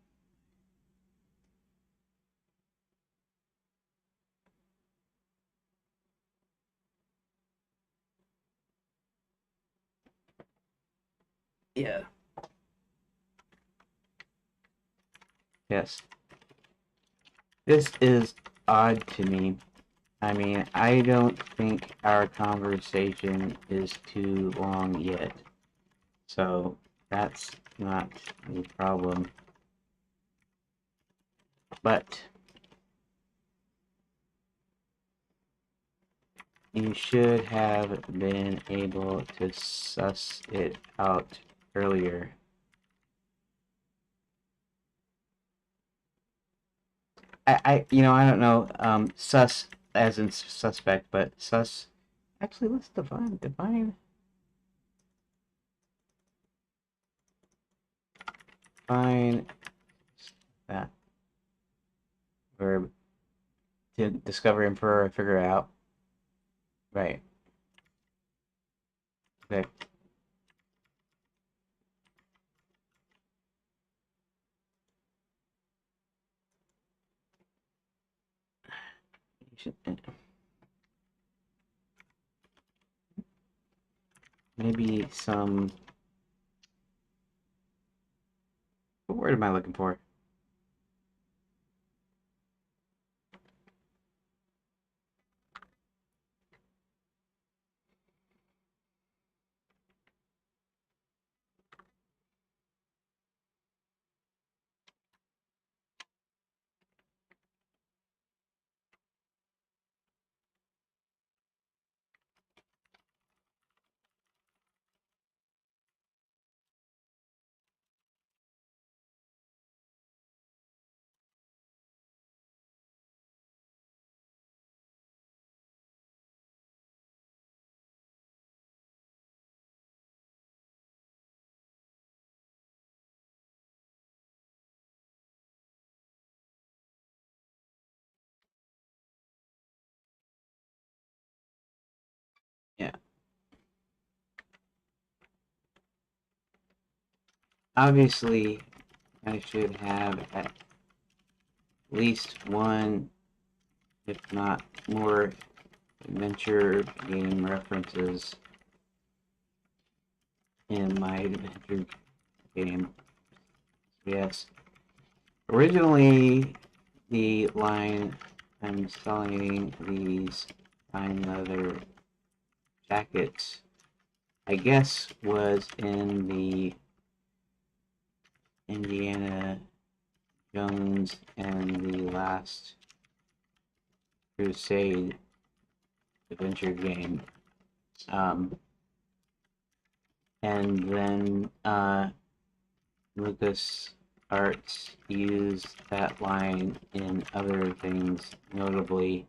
Yeah. Yes. This is odd to me. I mean, I don't think our conversation is too long yet. So that's not a problem. But you should have been able to suss it out earlier. I don't know, sus as in suspect, but sus. Actually, let's define that verb to discover, infer, or figure out. Right. Okay. You should, maybe some. What word am I looking for? obviously I should have at least one, if not more, adventure game references in my adventure game. Yes. Originally, the line I'm selling these fine leather jackets, I guess, was in the Indiana Jones and the Last Crusade adventure game. And then Lucas Arts used that line in other things, notably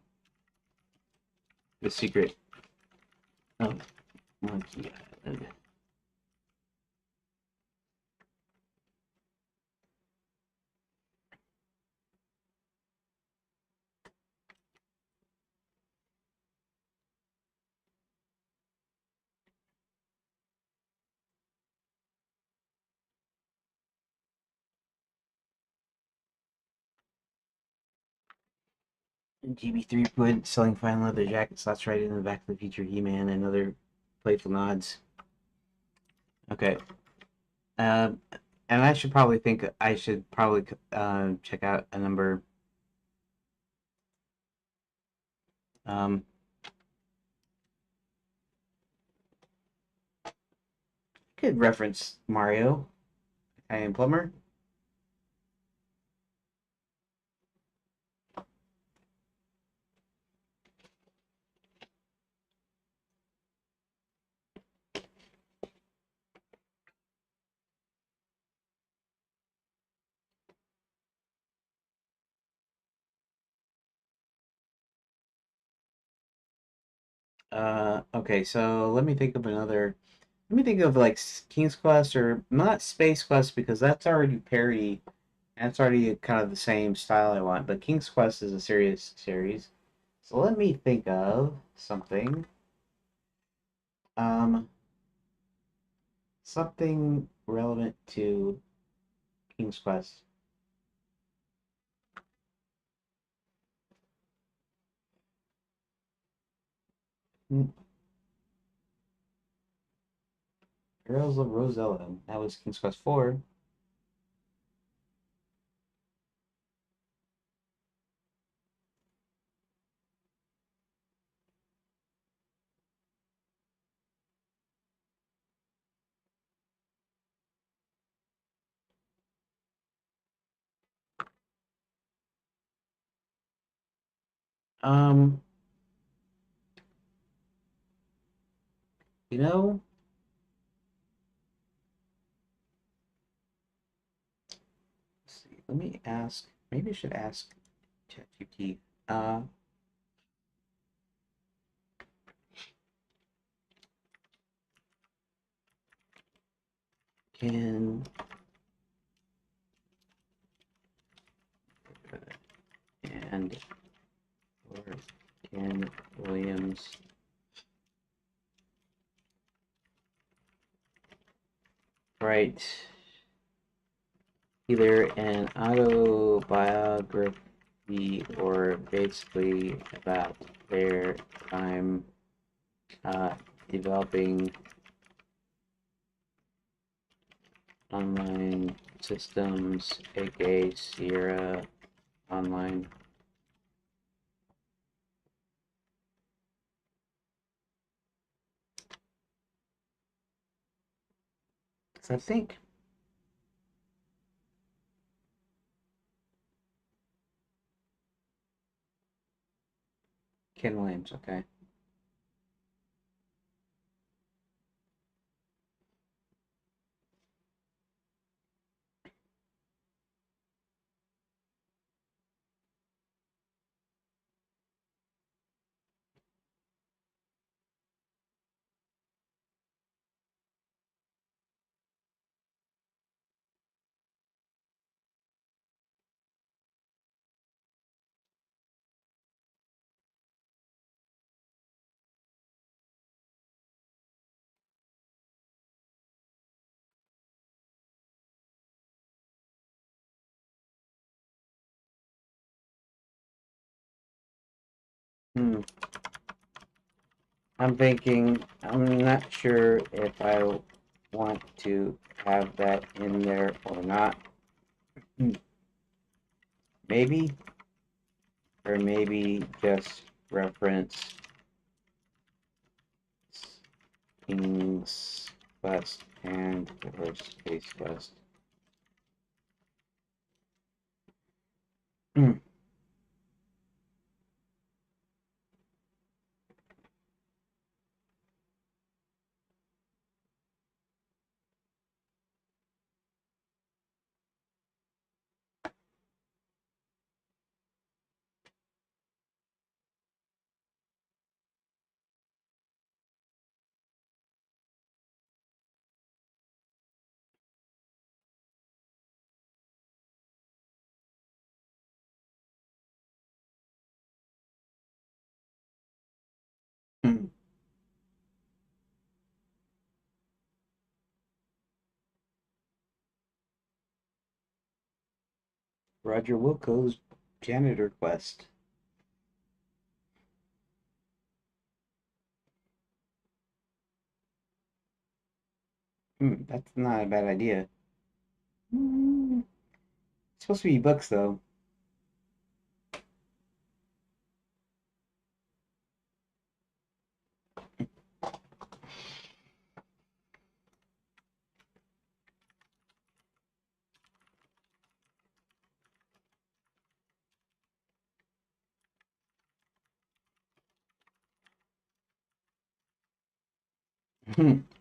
The Secret of Monkey Island. GB3 put selling fine leather jackets. That's right in the Back to the Future He-Man and other playful nods. Okay. And I should probably check out a number. Um, could reference Mario. I am Plumber. Okay, so let me think of another. Let me think of like King's Quest or not Space Quest because that's already parody. That's already kind of the same style I want. But King's Quest is a serious series. So let me think of something. Um, something relevant to King's Quest. Hmm, Heroes of Rosella. That was King's Quest 4. Um, you know, let's see. Let me ask. Maybe I should ask ChatGPT. Uh, can and or can Williams write either an autobiography or basically about their time uh, developing online systems, aka Sierra Online. So I think Ken Williams, okay. I'm thinking, I'm not sure if I want to have that in there or not. Maybe, or maybe just reference King's Quest and or Space Quest. Roger Wilco's Janitor Quest. That's not a bad idea. It's supposed to be books, though.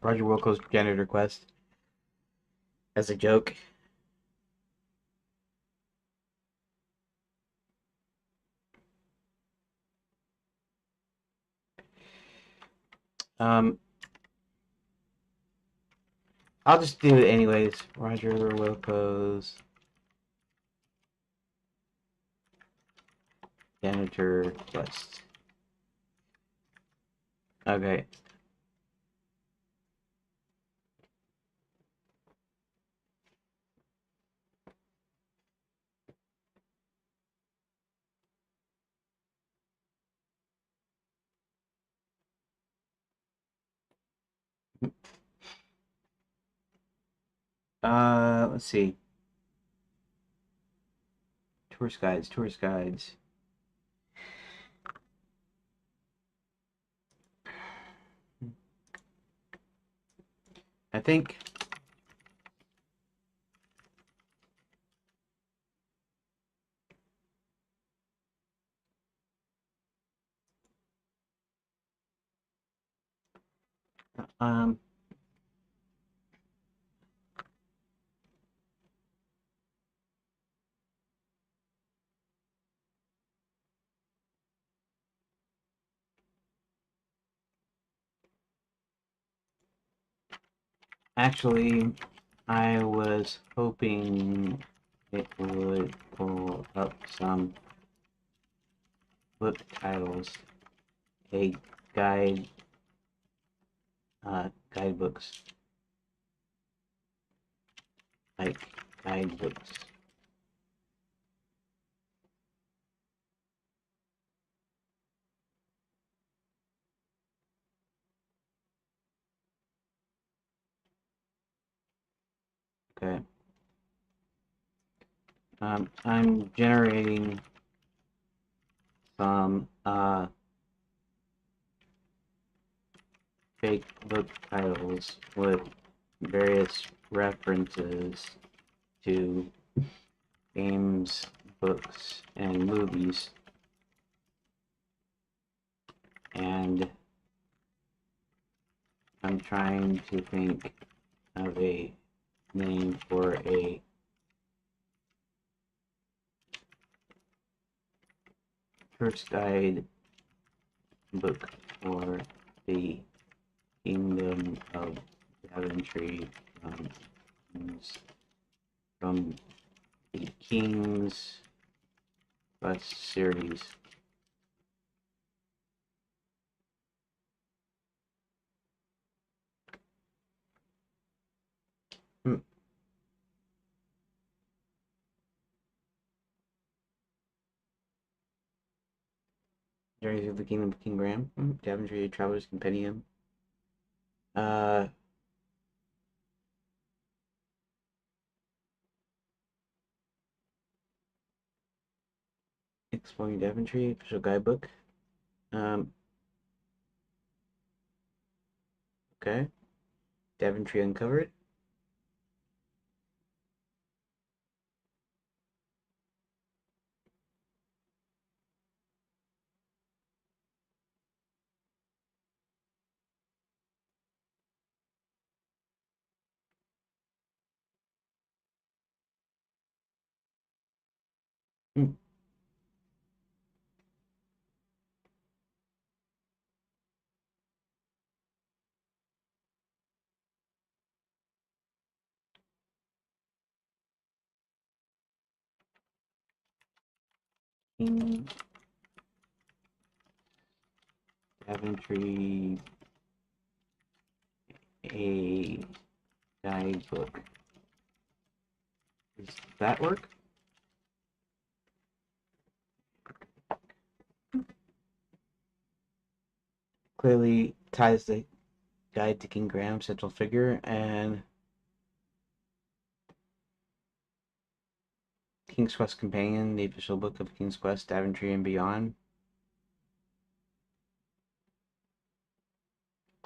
Roger Wilco's Janitor Quest. As a joke. Um, I'll just do it anyways. Roger Wilco's Janitor Quest. Okay. Let's see. Tourist guides, tourist guides. I think um actually I was hoping it would pull up some book titles, a guide, guidebooks, like guidebooks. Okay. I'm generating some fake book titles with various references to games, books, and movies, and I'm trying to think of a name for a tourist guide book for the Kingdom of Daventry from the King's Quest series. Hmm. Journeys of the Kingdom of King Graham. Daventry Traveler's Compendium. Uh, Exploring Daventry, official guidebook. Okay. Daventry Uncovered. Hmm. King Daventry, a guidebook. Does that work? Clearly ties the guide to King Graham's central figure, and King's Quest Companion, the official book of King's Quest, Daventry and Beyond.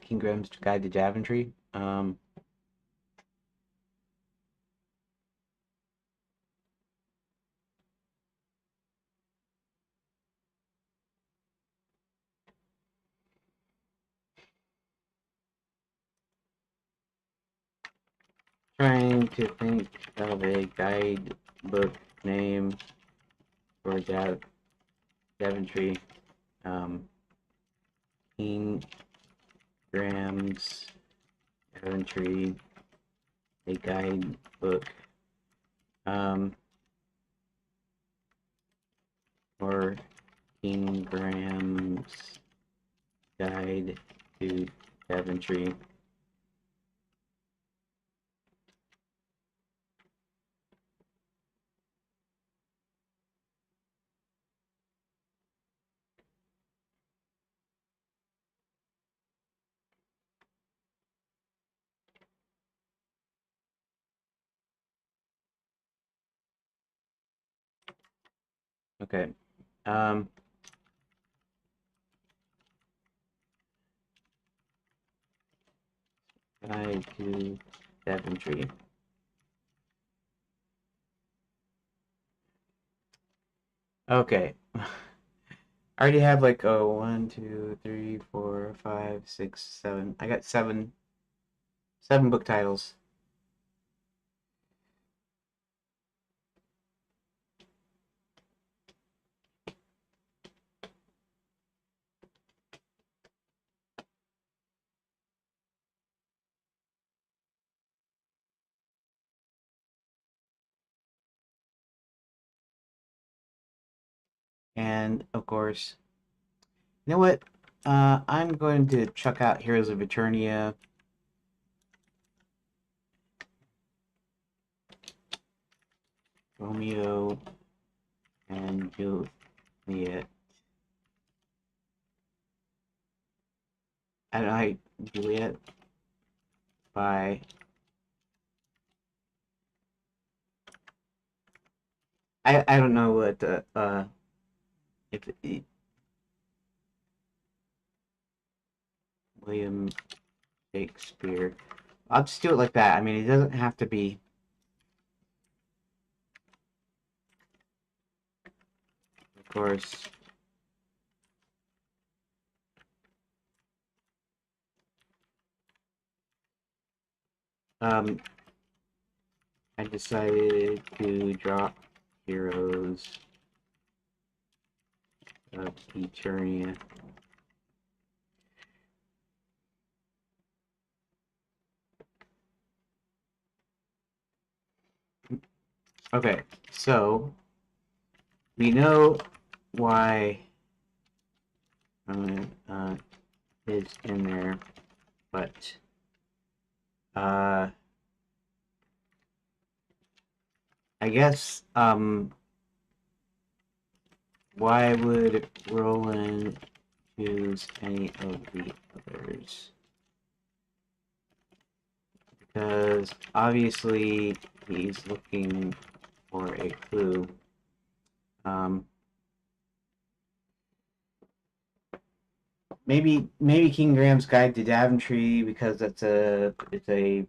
King Graham's Guide to Daventry. Trying to think of a guidebook name for Daventry. King Graham's Daventry, a guidebook. Or King Graham's Guide to Daventry. Okay. Guide to Daventry. Okay. I already have like 1, 2, 3, 4, 5, 6, 7. I got seven book titles. And of course, you know what? I'm going to chuck out Heroes of Eternia. Romeo and Juliet. I don't know, Juliet by I don't know what if William Shakespeare. I'll just do it like that. I mean, it doesn't have to be. Of course. Um, I decided to drop Heroes of Eternia. Okay, so we know why is in there, but I guess Why would Roland choose any of the others? Because obviously he's looking for a clue. Maybe King Graham's Guide to Daventry, because it's a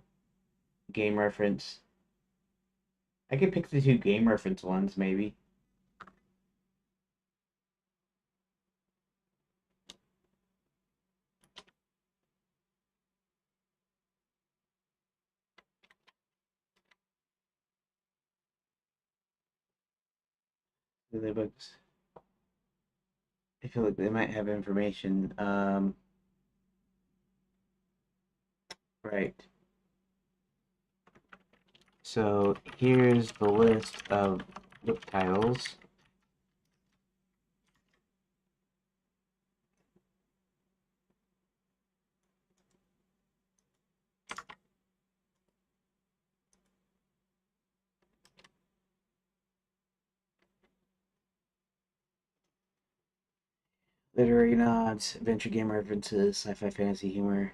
game reference. I could pick the two game reference ones, maybe. The books. I feel like they might have information. Right. So here's the list of book titles. Literary nods, adventure game references, sci-fi fantasy humor.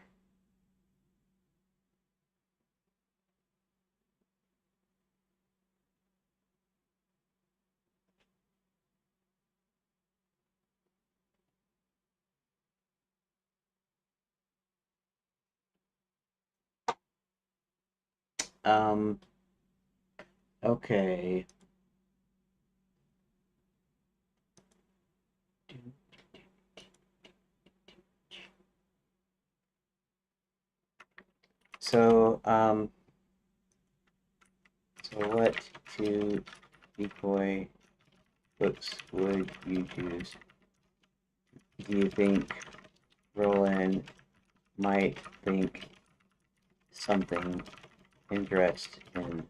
Um, okay. So, so what two decoy books would you choose? Do you think Roland might think something interesting?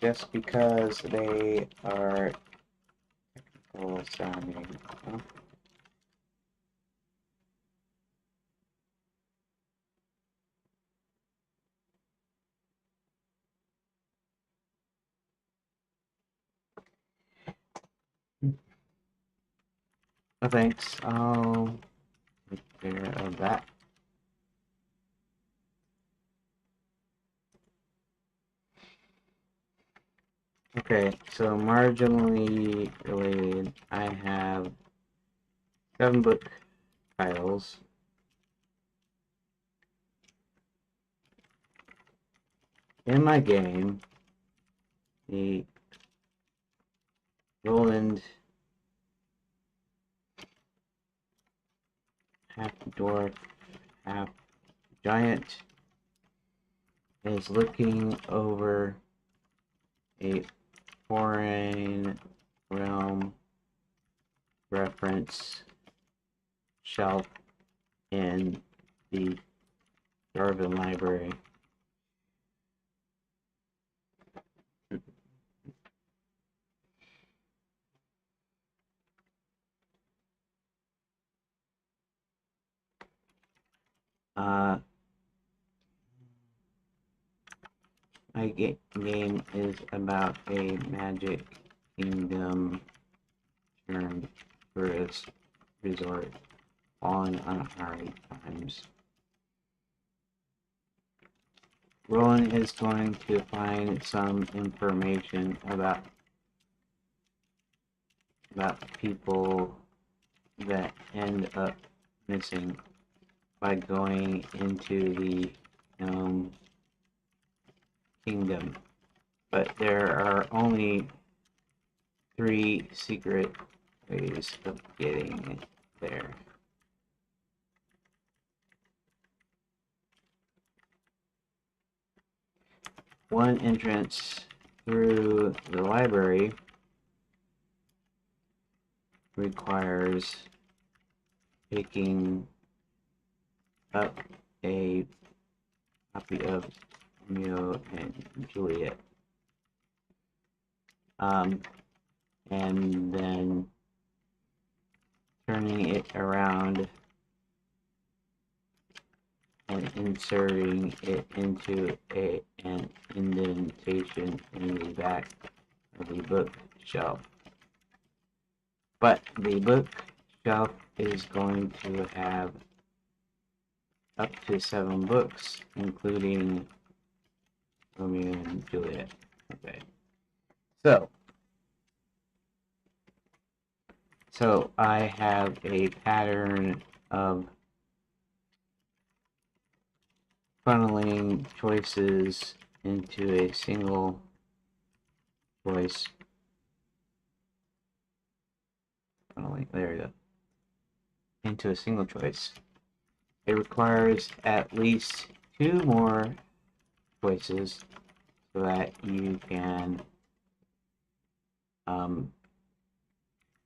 Just because they are technical sounding. Huh? Oh, thanks. I'll take care of that. Okay, so marginally related, I have 7 book titles. In my game, the Roland half dwarf, half giant is looking over a foreign realm reference shelf in the Darwin Library. My game is about a magic kingdom turned tourist resort falling on hard times. Roland is going to find some information about people that end up missing by going into the kingdom. But there are only 3 secret ways of getting there. One entrance through the library requires picking up a copy of Romeo and Juliet. And then turning it around and inserting it into an indentation in the back of the bookshelf. But the bookshelf is going to have up to 7 books, including Romeo and Juliet. Okay. So I have a pattern of funneling choices into a single choice. Funneling, there we go. Into a single choice. It requires at least 2 more choices so that you can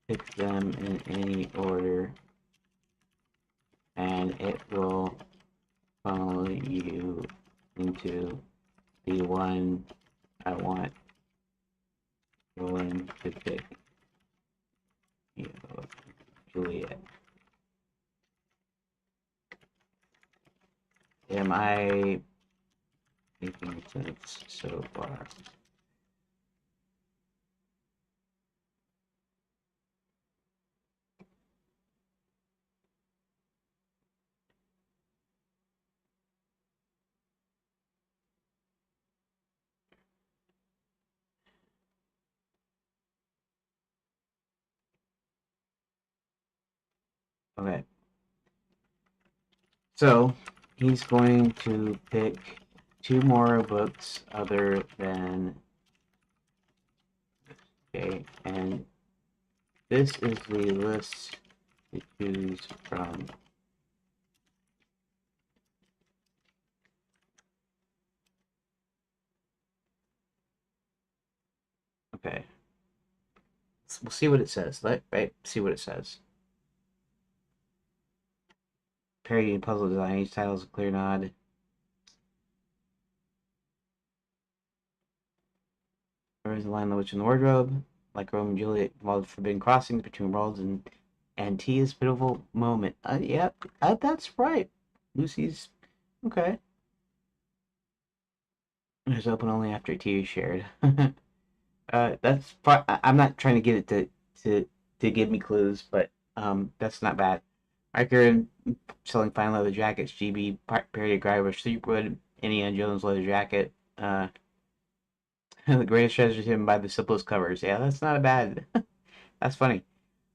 pick them in any order, and it will funnel you into the one I want going to pick, Juliet. Am I making sense so far? Okay. So he's going to pick 2 more books other than, okay, and this is the list to choose from. Okay. So we'll see what it says. Right? See what it says. Parody and puzzle design. Each title is a clear nod. There is a line, The Witch in the Wardrobe. Like Romeo and Juliet involved forbidden crossings between worlds and Tia's pitiful moment. Yep, that's right. Lucy's okay. It's open only after tea is shared. That's I'm not trying to get it to give me clues, but that's not bad. Riker selling fine leather jackets. GB parody Guybrush Threepwood. Indiana Jones leather jacket. The greatest treasure hidden by the simplest covers. Yeah, that's not a bad. That's funny.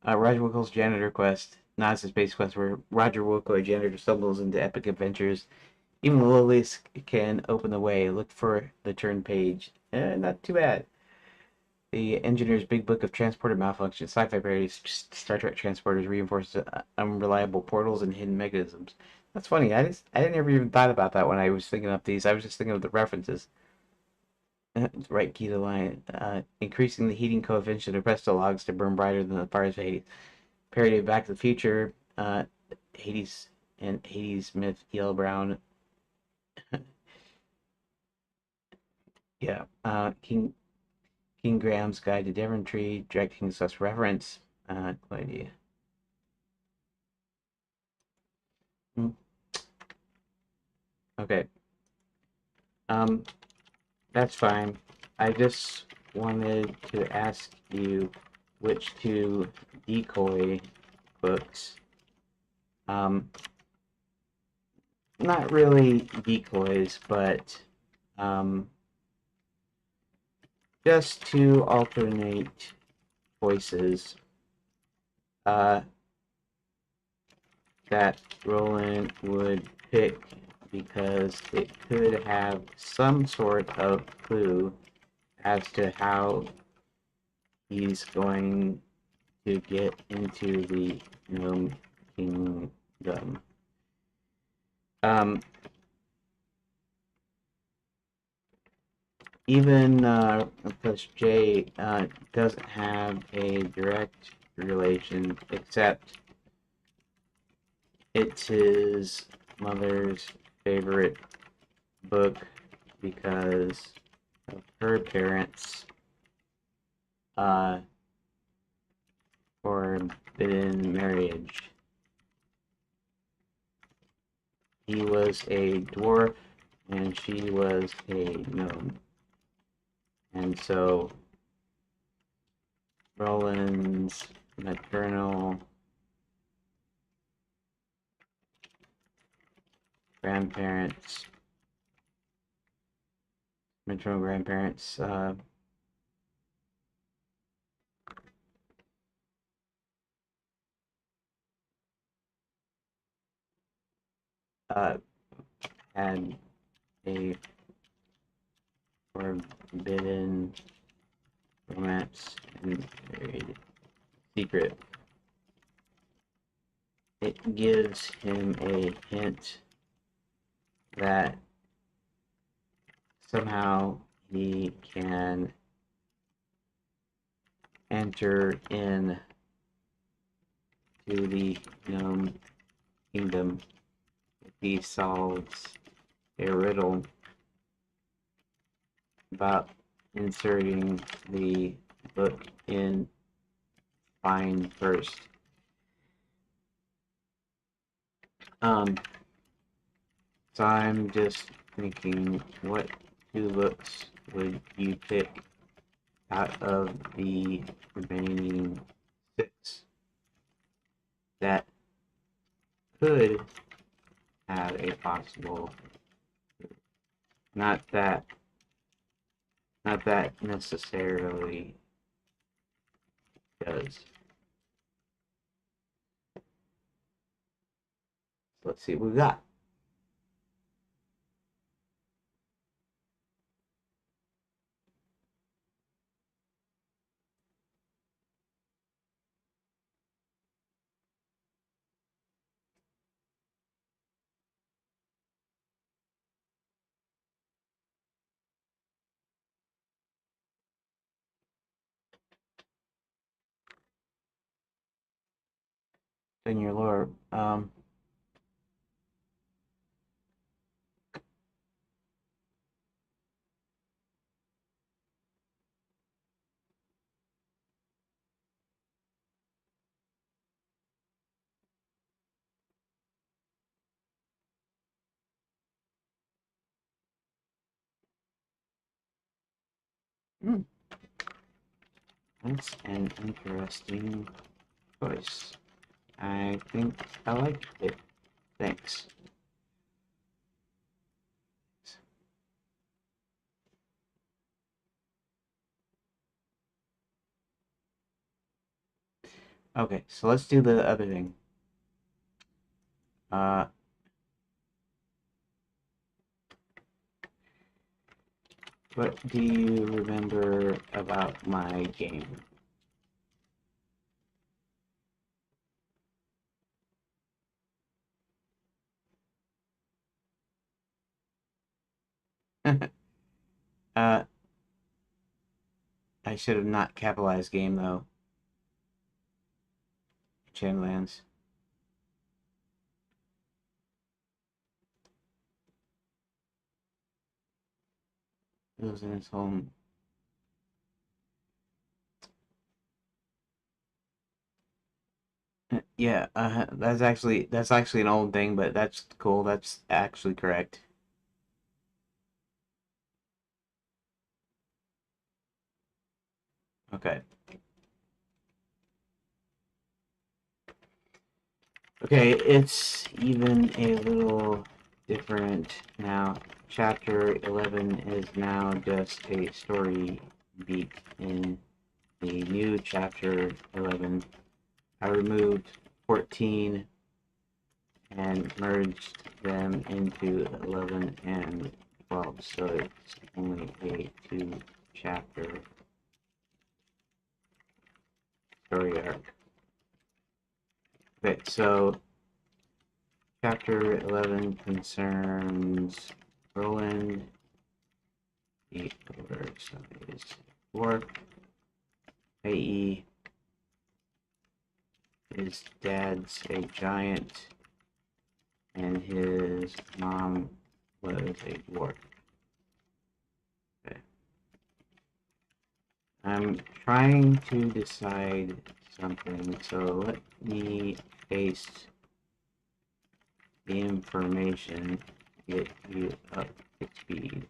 Roger Wilco's janitor quest. Not as a space quest where Roger Wilco, a janitor, stumbles into epic adventures. Even the lowliest can open the way. Look for the turn page. Not too bad. The Engineer's Big Book of Transporter Malfunction. Sci-fi parodies. Star Trek transporters reinforce unreliable portals and hidden mechanisms. That's funny. I didn't ever even thought about that when I was thinking of these. I was just thinking of the references. Right key to line. Increasing the heating coefficient of Presto logs to burn brighter than the fires of Hades. Parody of Back to the Future. Hades and Hades myth. Yellow Brown. Yeah. King Graham's Guide to Daventry, Drag King's Less reference. No idea. Okay. That's fine. I just wanted to ask you which 2 decoy books. Not really decoys, but just to alternate voices that Roland would pick, because it could have some sort of clue as to how he's going to get into the Gnome Kingdom. Even because Jay doesn't have a direct relation, except It's his mother's favorite book because of her parents' forbidden marriage. He was a dwarf and she was a gnome. And so Roland's maternal grandparents had a forbidden romance and married secret. It gives him a hint that somehow he can enter in to the gnome kingdom if he solves a riddle about inserting the book in spine first. So I'm just thinking, what two books would you pick out of the remaining 6 that could have a possible, not that necessarily does. So let's see what we got. In your lore, that's an interesting choice. I think I like it. Thanks. Okay, so let's do the other thing. What do you remember about my game? I should have not capitalized game though. Chainlands. Lives in his home. Yeah, that's actually an old thing, but that's cool. That's actually correct. Okay. Okay, it's even a little different now. Chapter 11 is now just a story beat. In the new chapter 11, I removed 14 and merged them into 11 and 12, so it's only a 2-chapter story arc. Okay, so chapter 11 concerns Roland, the order size 4, AE, his dad's a giant, and his mom was a dwarf. Okay. I'm trying to decide something, so let me paste the information to get you up to speed.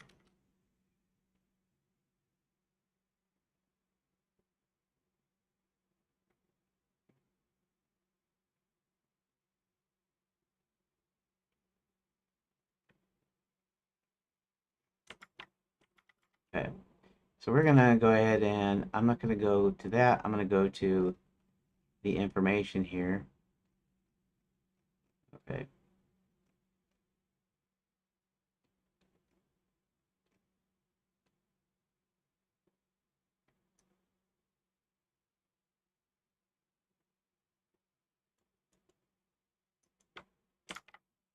Okay, so we're gonna go ahead and I'm not gonna go to that. I'm gonna go to the information here. Okay.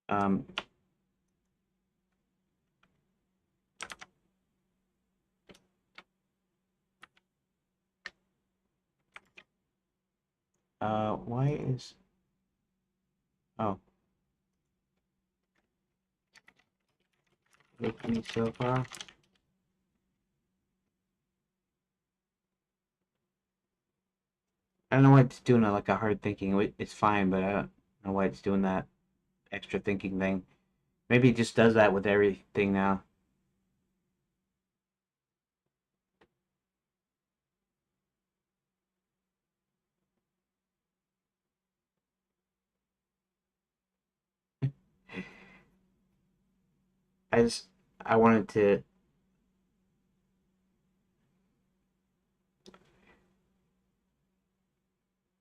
Um, why is, oh, with me so far? I don't know why it's doing like a hard thinking. It's fine, but I don't know why it's doing that extra thinking thing. Maybe it just does that with everything now. I just, I wanted to,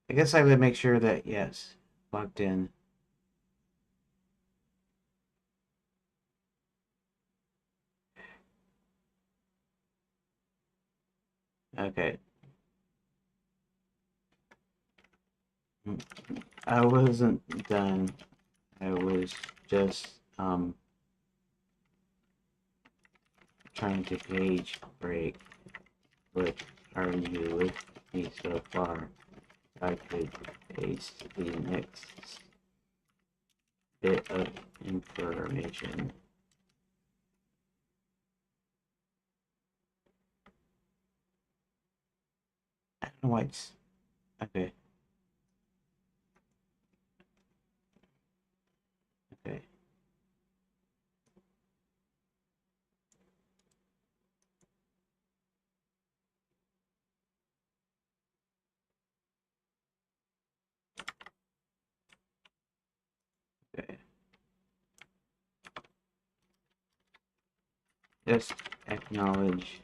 I guess I would make sure that, yes, logged in. Okay. I wasn't done. I was just, trying to gauge break. What are you with me so far? I could paste the next bit of information. I don't know why it's okay. Okay. Okay. Just acknowledge.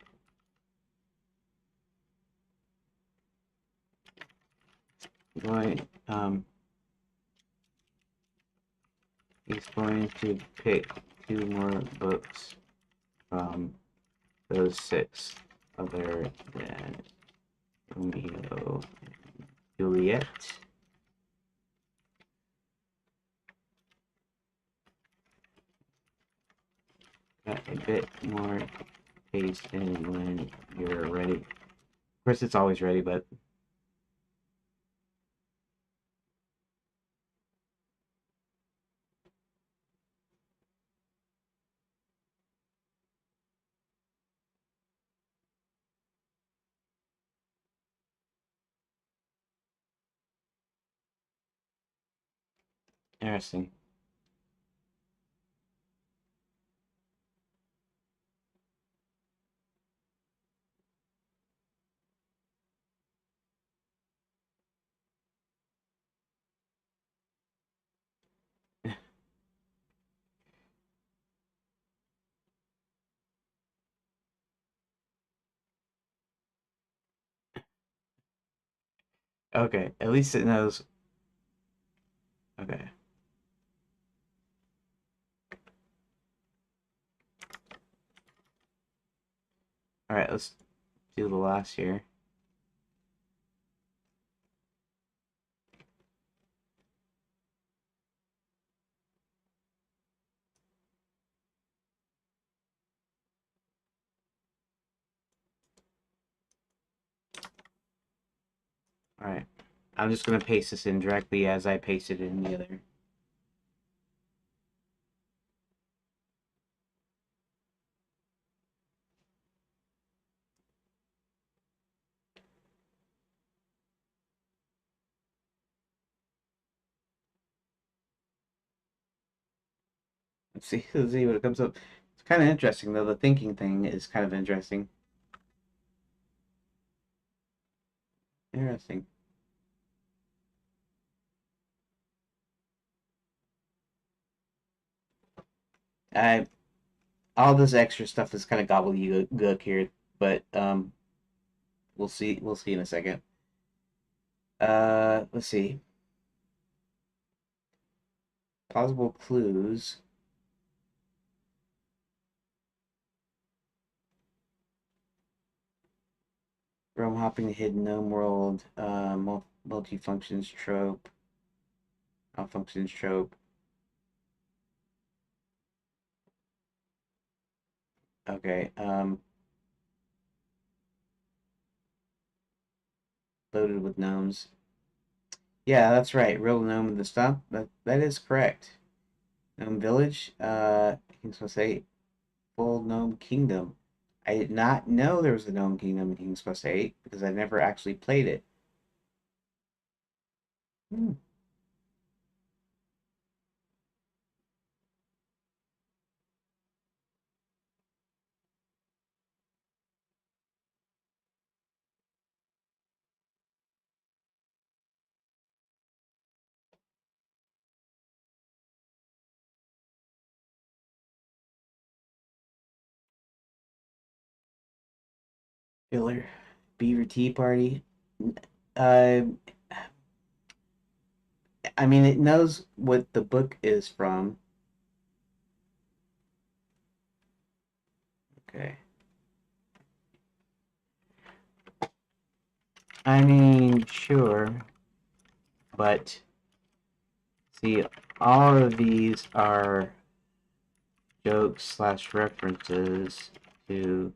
Going he's going to pick 2 more books from those 6 other than Romeo and Juliet. Got a bit more paste in when you're ready. Of course, it's always ready, but interesting. Okay, at least it knows. Okay. All right, let's do the last here. All right. I'm just going to paste this in directly as I pasted in the other. Let's see what it comes up. It's kind of interesting though. The thinking thing is kind of interesting. Interesting. I all this extra stuff is kind of gobbledygook here, but we'll see. We'll see in a second. Let's see. Possible clues. Realm hopping, hidden gnome world, multi-functions trope, malfunctions trope. Okay, loaded with gnomes. Yeah, that's right. Real gnome in the stump. That is correct. Gnome village. King's Quest 8. Full gnome kingdom. I did not know there was a gnome kingdom in King's Quest 8 because I never actually played it. Hmm. Filler. Beaver Tea Party. Uh, I mean, it knows what the book is from. Okay. I mean, sure, but see, all of these are jokes slash references to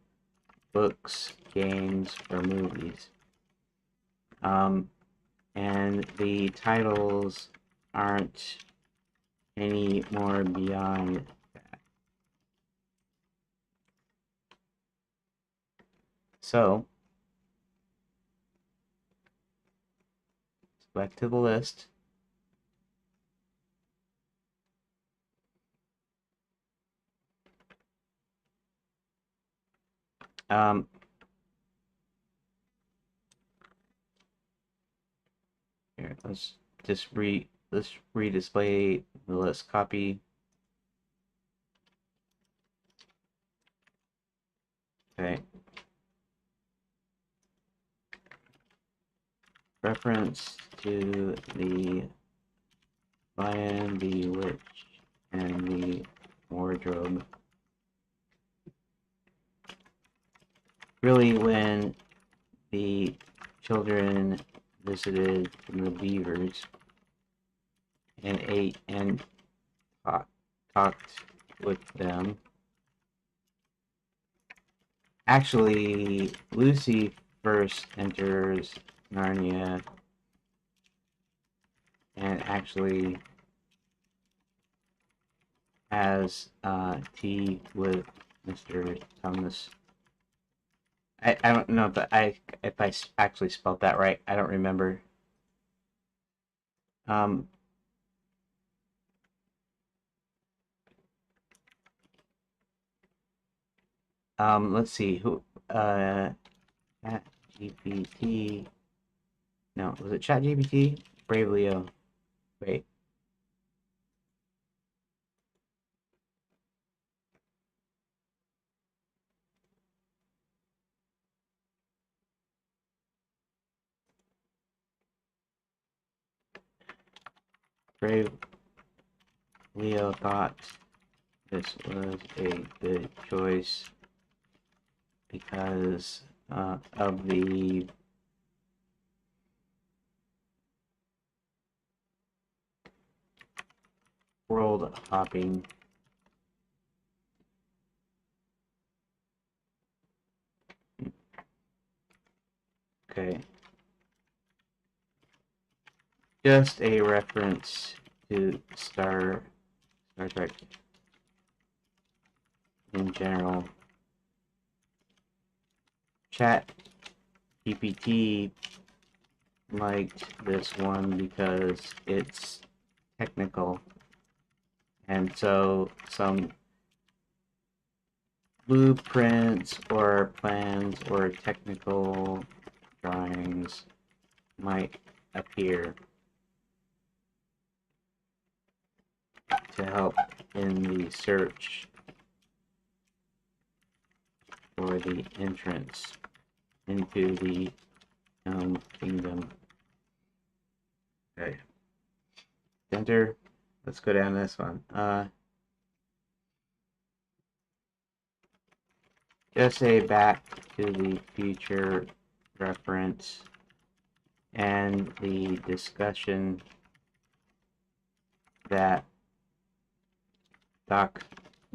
books, games, or movies. And the titles aren't any more beyond that. So, back to the list. Um, Here, let's redisplay the list. Copy. Okay. Reference to the Lion, the Witch, and the Wardrobe. Really, when the children visited the beavers and ate and talked with them. Actually, Lucy first enters Narnia and actually has tea with Mr. Thomas. I don't know if I actually spelled that right. I don't remember. Um, let's see who Chat GPT. No, was it Chat GPT? Brave Leo. Wait. Brave Leo thought this was a good choice because of the world hopping. Okay. Just a reference to Star Trek in general. Chat GPT liked this one because it's technical. And so some blueprints or plans or technical drawings might appear to help in the search for the entrance into the Gnome Kingdom. Okay. Enter. Let's go down this one. Just a Back to the Future reference and the discussion that Doc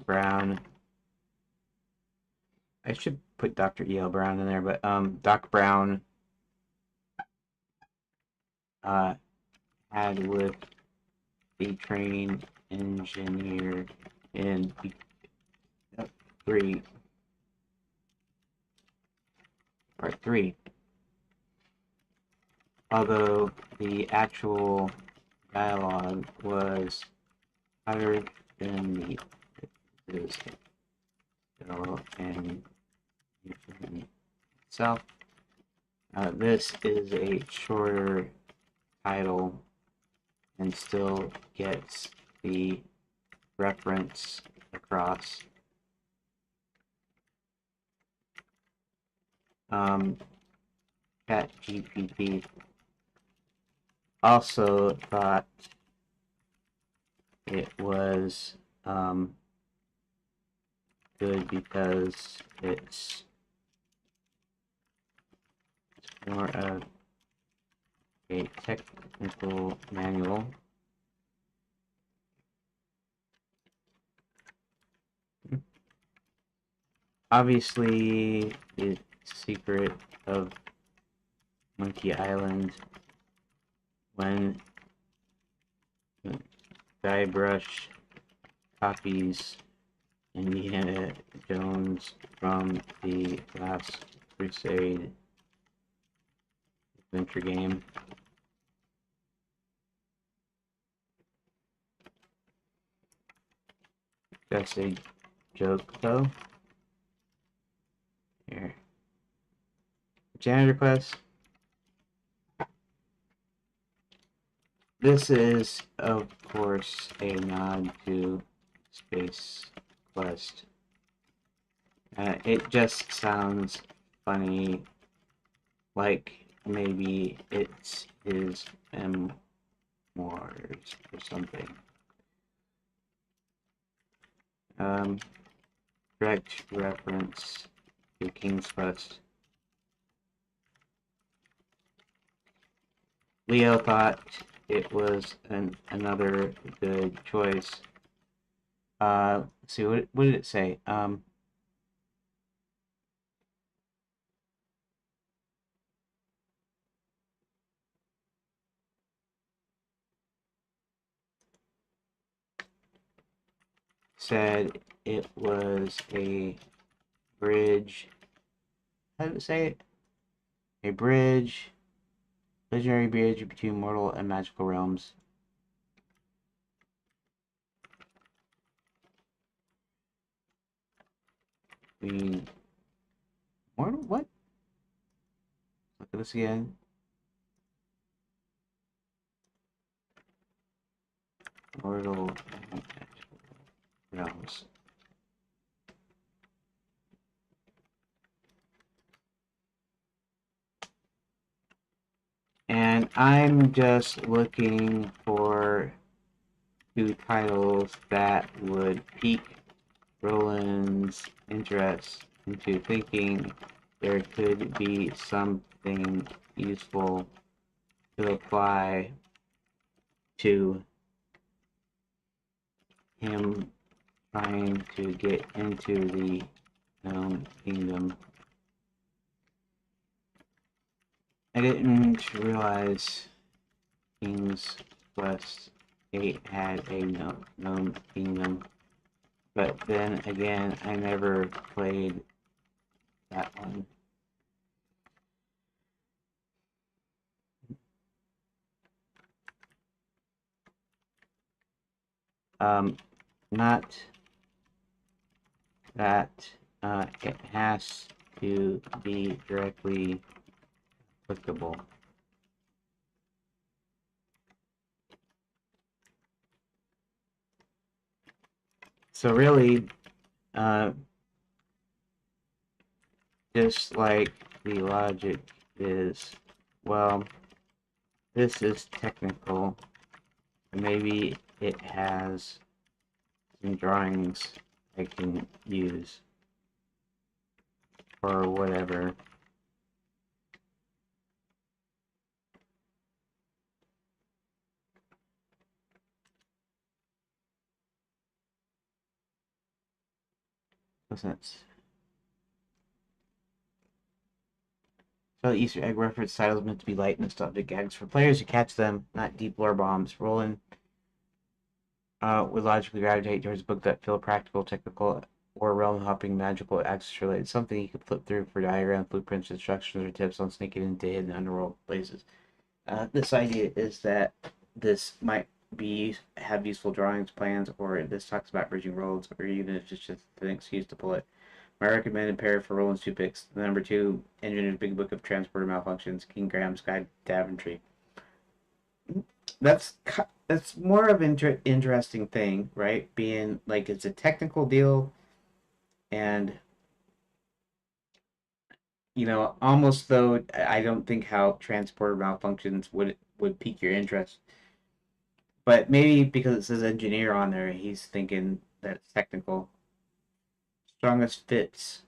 Brown, I should put Dr. E.L. Brown in there, but Doc Brown had with the trained engineer in part 3. Although the actual dialogue was other than the and itself. This is a shorter title and still gets the reference across. ChatGPT also thought it was good because it's more of a technical manual. Obviously, the secret of Monkey Island when Guybrush copies Indiana Jones from the Last Crusade adventure game. Just a joke, though. Here. Janitor quest. This is, of course, a nod to Space Quest. It just sounds funny, like maybe it's his memoirs or something. Direct reference to King's Quest. Leo thought it was another good choice. Let's see, what did it say? Said it was a bridge. How did it say it? A bridge, legendary bridge between mortal and magical realms. Mortal? What? Look at this again. Mortal and magical realms. And I'm just looking for 2 titles that would pique Roland's interest into thinking there could be something useful to apply to him trying to get into the Gnome Kingdom. I didn't realize King's Quest 8 had a Gnome Kingdom, but then again, I never played that one. not that it has to be directly applicable. So really, just like the logic is, well, this is technical, and maybe it has some drawings I can use or whatever. No sense. So the Easter egg reference title is meant to be light and nostalgic gags for players who catch them, not deep lore bombs. Roland would logically gravitate towards a book that feel practical, technical, or realm-hopping, magical, access-related. Something he could flip through for diagrams, blueprints, instructions, or tips on sneaking into hidden underworld places. This idea is that this might have useful drawings, plans, or this talks about bridging roads, or even if it's just an excuse to pull it. My recommended pair for Roland's two picks: the number 2, Engineer's Big Book of Transporter Malfunctions, King Graham's Guide to Daventry. That's that's more of an interesting thing, right? Being like it's a technical deal, and almost though I don't think how transporter malfunctions would pique your interest, but maybe because it says engineer on there, he's thinking that it's technical. Strongest fits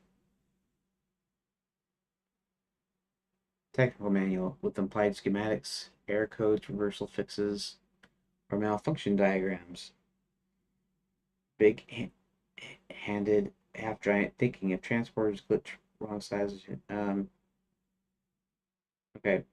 technical manual with implied schematics, error codes, reversal fixes, or malfunction diagrams. Big-handed, half-giant thinking if transporters glitch wrong sizes. Okay.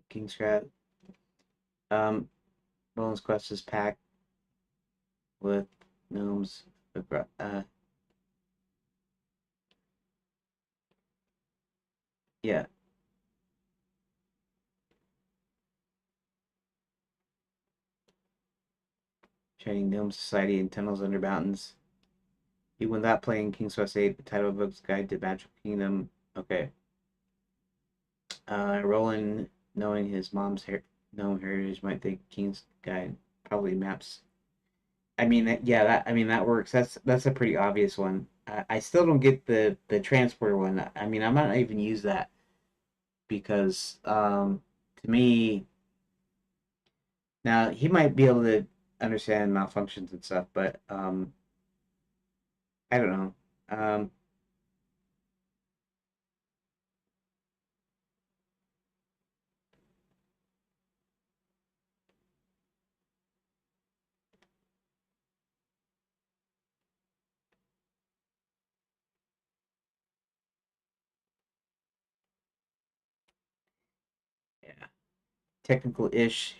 King's Crab. Um, Roland's Quest is packed with gnomes. Yeah, Shining Gnome Society and Tunnels Under Mountains. Even without playing King's Quest 8, the title of the book's Guide to Magical Kingdom. Okay. Roland, knowing his mom's gnome heritage, might think King's Guide probably maps. I mean, yeah, that works. That's a pretty obvious one. I still don't get the transporter one. I mean, I might not even use that because to me now he might be able to understand malfunctions and stuff, but I don't know. Yeah, technical ish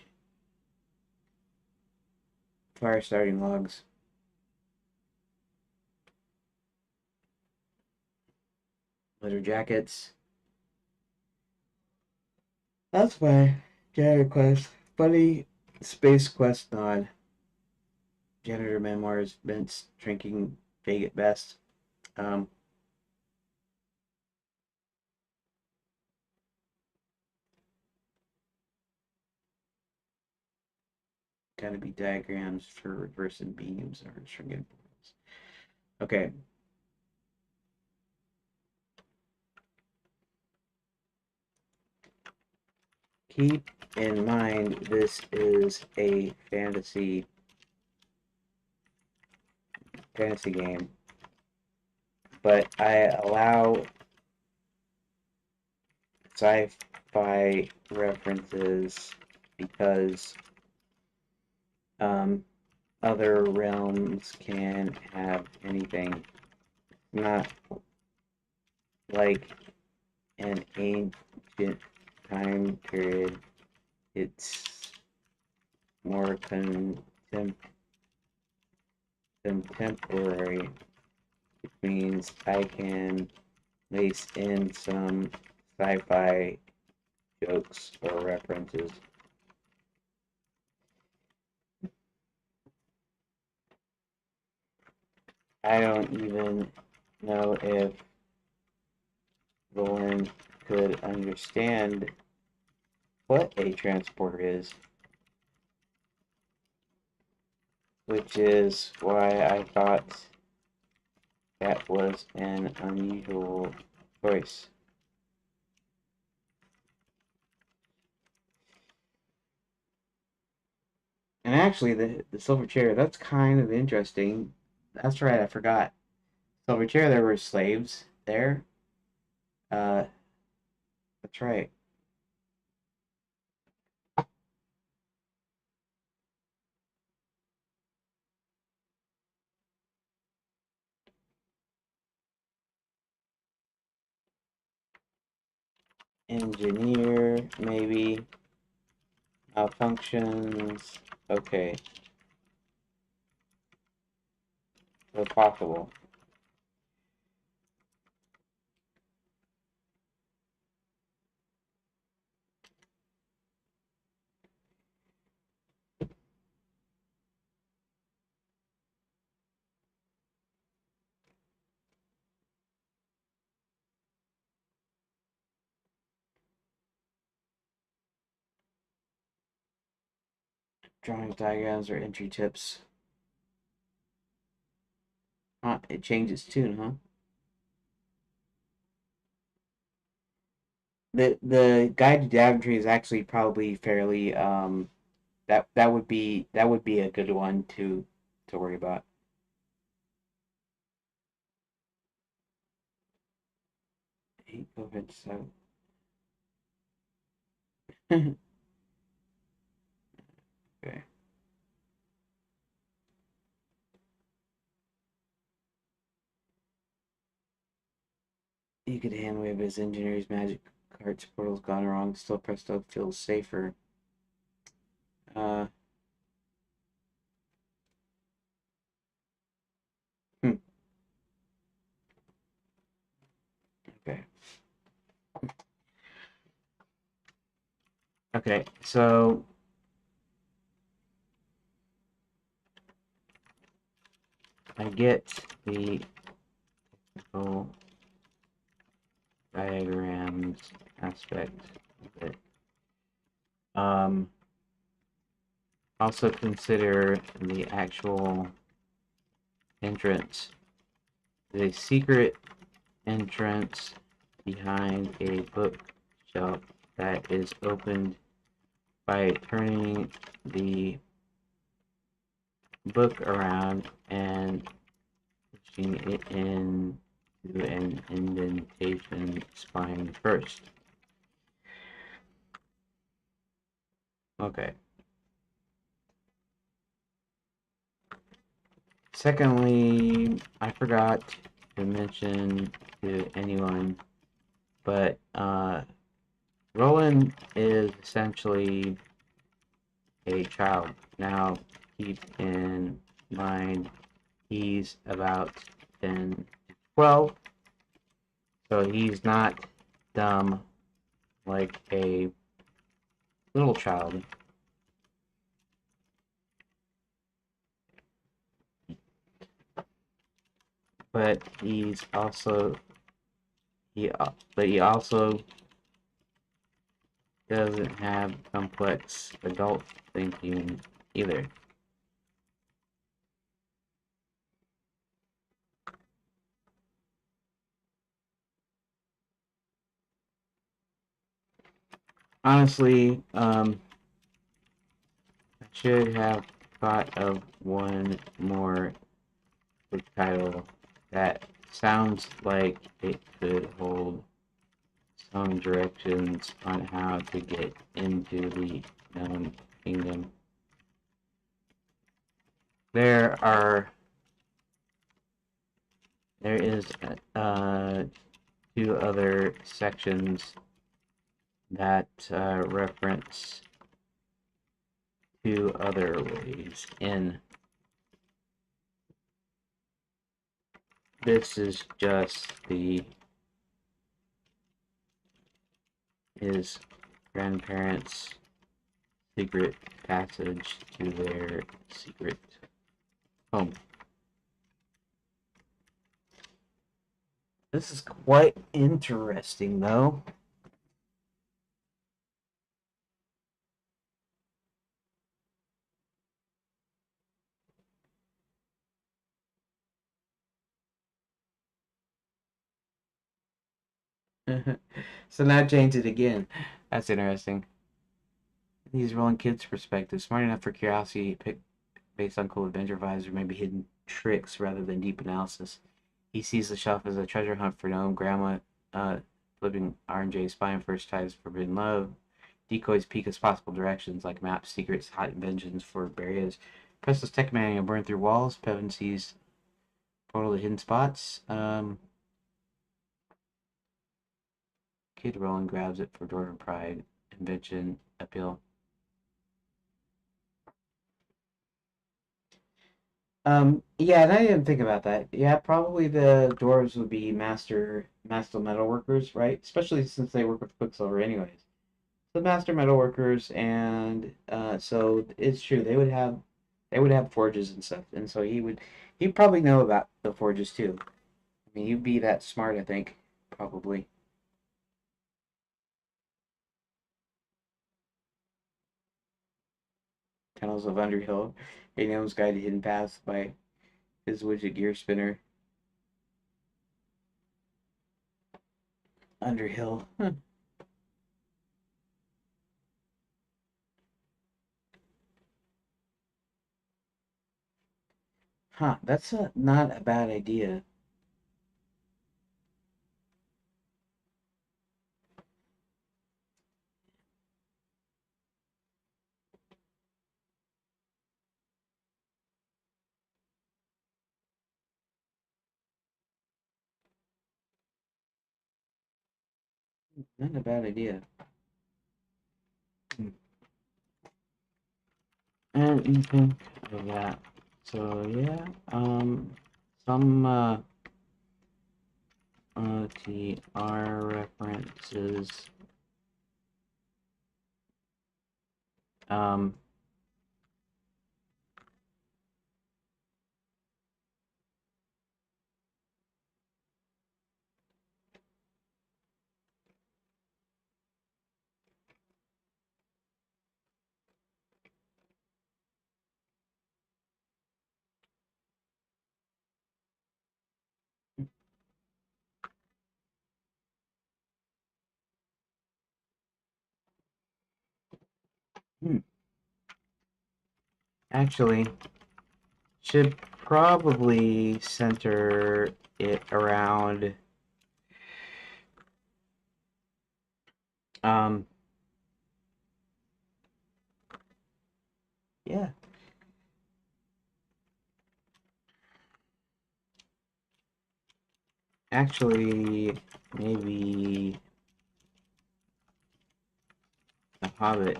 fire starting logs, leather jackets. That's fine. Janitor quest, funny space quest nod. Janitor memoirs, Vince drinking vague at best. Um, Gotta be diagrams for reversing beams or shrinking portals. Okay. Keep in mind this is a fantasy game, but I allow sci-fi references because um, other realms can have anything. Not like an ancient time period. It's more temporary, which means I can lace in some sci-fi jokes or references. I don't even know if Roland could understand what a transporter is, which is why I thought that was an unusual choice. And actually, the silver chair, that's kind of interesting. That's right, I forgot. Silver chair, there were slaves there. Uh, that's right. Engineer, maybe. Malfunctions. Okay. So possible. Drawings, diagrams, or entry tips. It changes tune, huh? The guide to Daventry is actually probably fairly that would be a good one to worry about. Eight COVID so okay. You could hand wave his engineer's magic cart's portal's gone wrong, still presto feels safer. Uh hmm, okay. Okay, so I get the technical diagrams aspect of it. Also consider the actual entrance. The secret entrance behind a bookshelf that is opened by turning the book around and pushing it into an indentation spine first. Okay. Secondly, I forgot to mention to anyone, but Roland is essentially a child. Now, keep in mind he's about 10, 12, so he's not dumb like a little child. But he also doesn't have complex adult thinking either. Honestly, I should have thought of one more book title that sounds like it could hold some directions on how to get into the known kingdom. There is two other sections that reference two other ways in. This is just his grandparents' secret passage to their secret home. This is quite interesting, though. So now change it again. That's interesting. These rolling kids' perspective, smart enough for curiosity, pick based on cool adventure vibes or maybe hidden tricks rather than deep analysis. He sees the shelf as a treasure hunt for gnome, grandma, flipping R&J, spying first ties forbidden love, decoys peek as possible directions like maps, secrets, hot inventions for barriers. Presses tech manning and burn through walls. Pevin sees portal to hidden spots. Kid Roland grabs it for Dwarven pride, invention, appeal. Yeah, and I didn't think about that. Yeah, probably the dwarves would be master metalworkers, right? Especially since they work with Quicksilver anyways. The master metalworkers, and so it's true they would have forges and stuff, and so he'd probably know about the forges too. I mean, he'd be that smart, I think, probably. Tunnels of Underhill, a gnome's guide to hidden paths by his widget gear spinner. Underhill. Huh, that's not a bad idea. Not a bad idea. And you think of that. So yeah, some TR references. Um, hmm, actually, should probably center it around um, yeah. Actually, maybe a Hobbit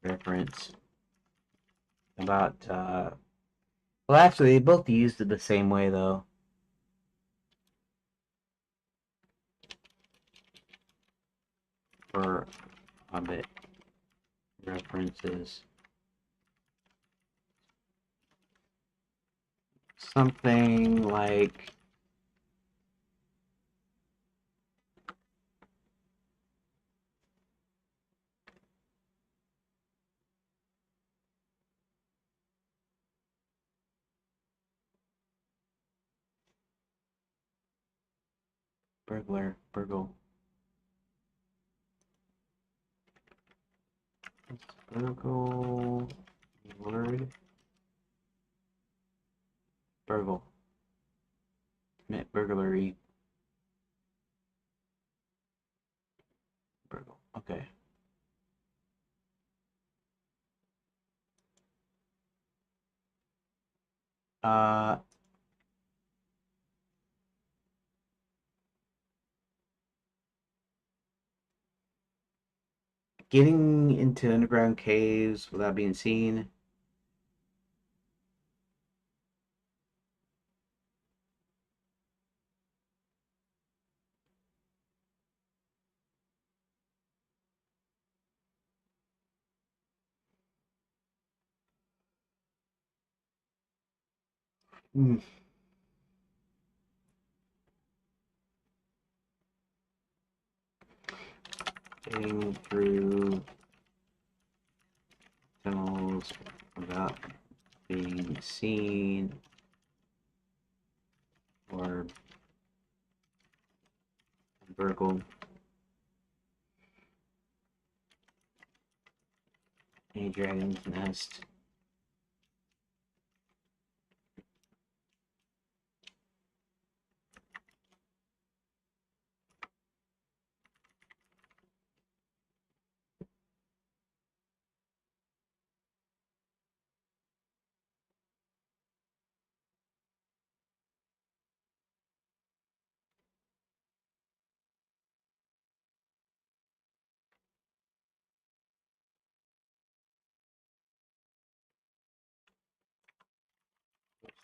reference about well, actually, they both used it the same way though. For Hobbit references. Something like burgle, burgle, word, burgle, commit burglary, burgle. Okay. Uh, getting into underground caves without being seen. Hmm. Getting through tunnels without being seen or vertical. A dragon's nest.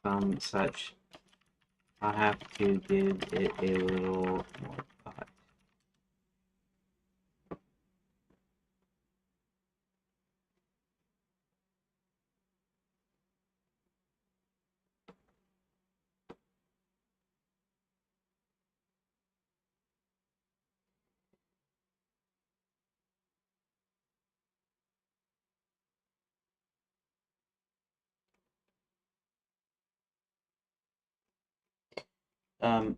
Some such. I have to give it a little more thought. Um,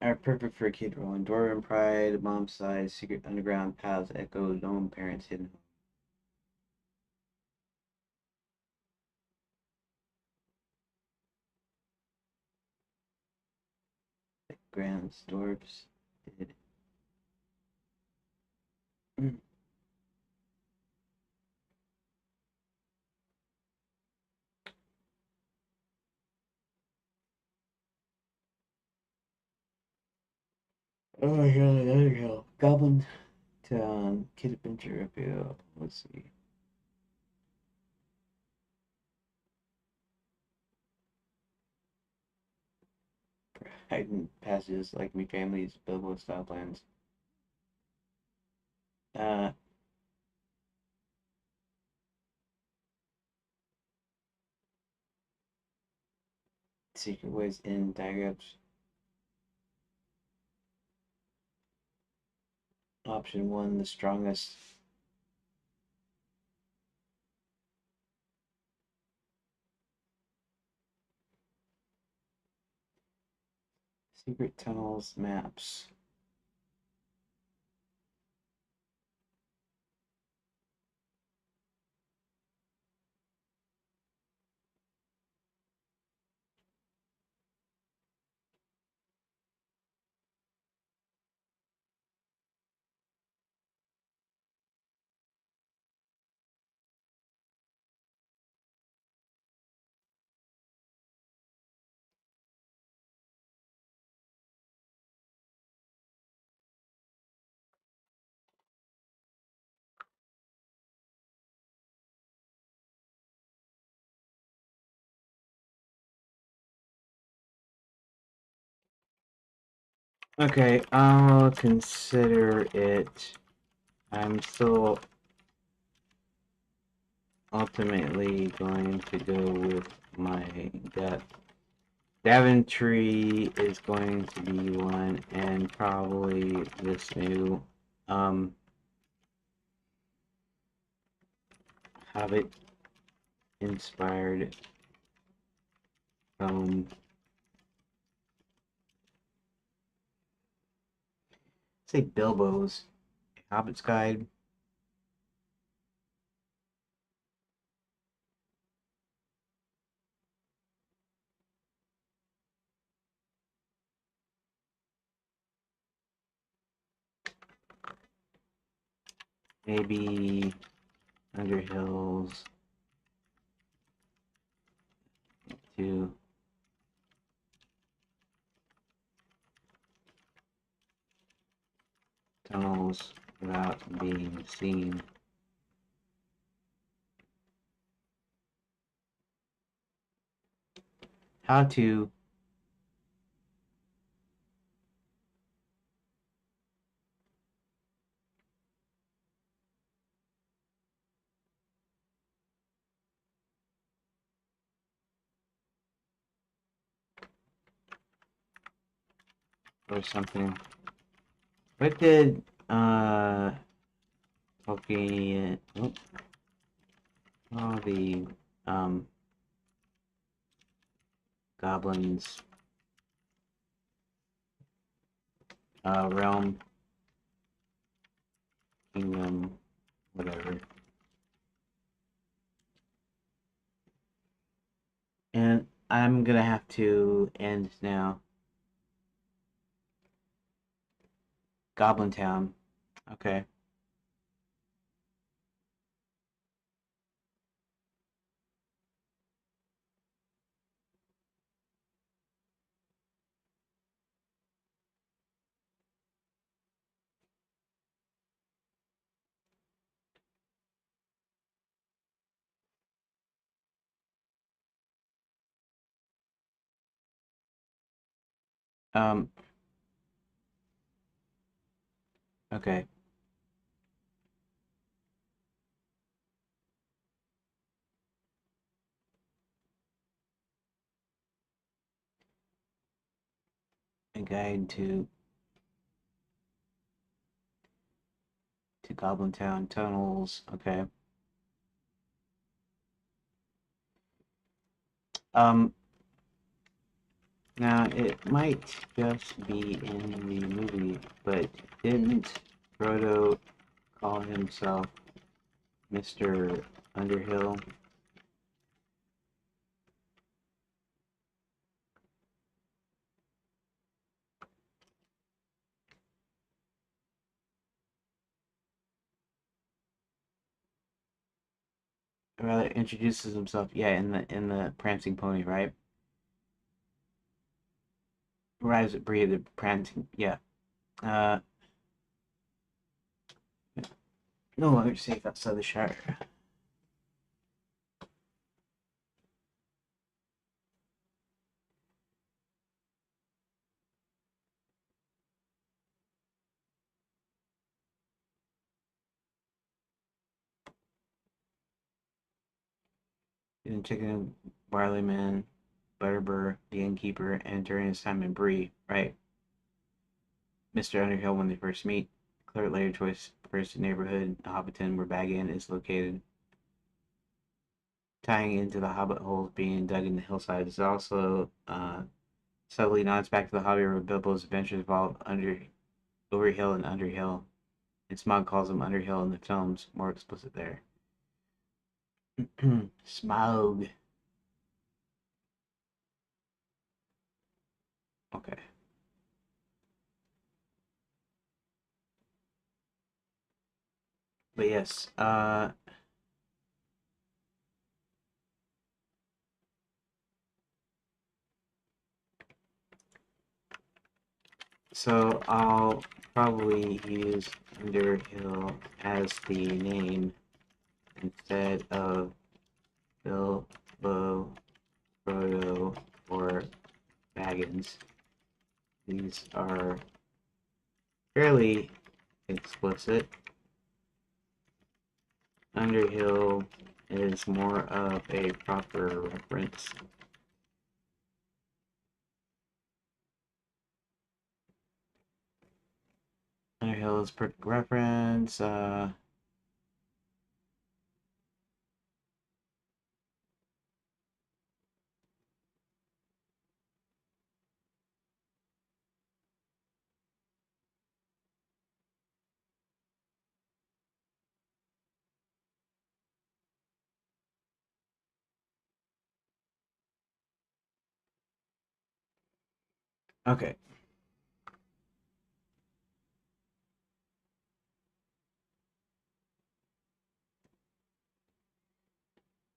are perfect for a kid rolling. Dwarven Pride, Mom's Side, Secret Underground, Pals, Echo, Gnome Parents, Hidden Grants, Dwarves, did. Oh my god, there you go. Goblin Town, Kid Adventure Appeal. Let's see. Hidden passages like me families, Bilbo style plans. Uh, Secret ways in diagrams. Option one, the strongest. Secret tunnels maps. Okay, I'll consider it. I'm still ultimately going to go with my gut. Daventry is going to be one, and probably this new Hobbit inspired say Bilbo's Hobbit's Guide. Maybe Underhills to tunnels without being seen. How to or something. What did okay all the goblins realm kingdom whatever. And I'm gonna have to end now. Goblin Town. Okay. Um. Okay. A guide to Goblin Town tunnels. Okay. Um. Now it might just be in the movie, but didn't Frodo call himself Mr. Underhill? Or rather, introduces himself. Yeah, in the Prancing Pony, right? Arrives at Bree the Prancing. Yeah. Uh. No longer safe outside the Shire. And Chicken, Barleyman, Butterbur, the innkeeper, and during his time in Bree, right? Mr. Underhill when they first meet. Clear later choice first neighborhood, Hobbiton, where Bag Inn is located. Tying into the Hobbit holes being dug in the hillside is also subtly nods back to the hobby where Bilbo's adventures involve Overhill and Underhill. And Smog calls him Underhill in the films, more explicit there. Smog. Okay. But yes, so I'll probably use Underhill as the name instead of Bilbo, Frodo, or Baggins. These are fairly explicit. Underhill is more of a proper reference. Underhill is perfect reference. Okay.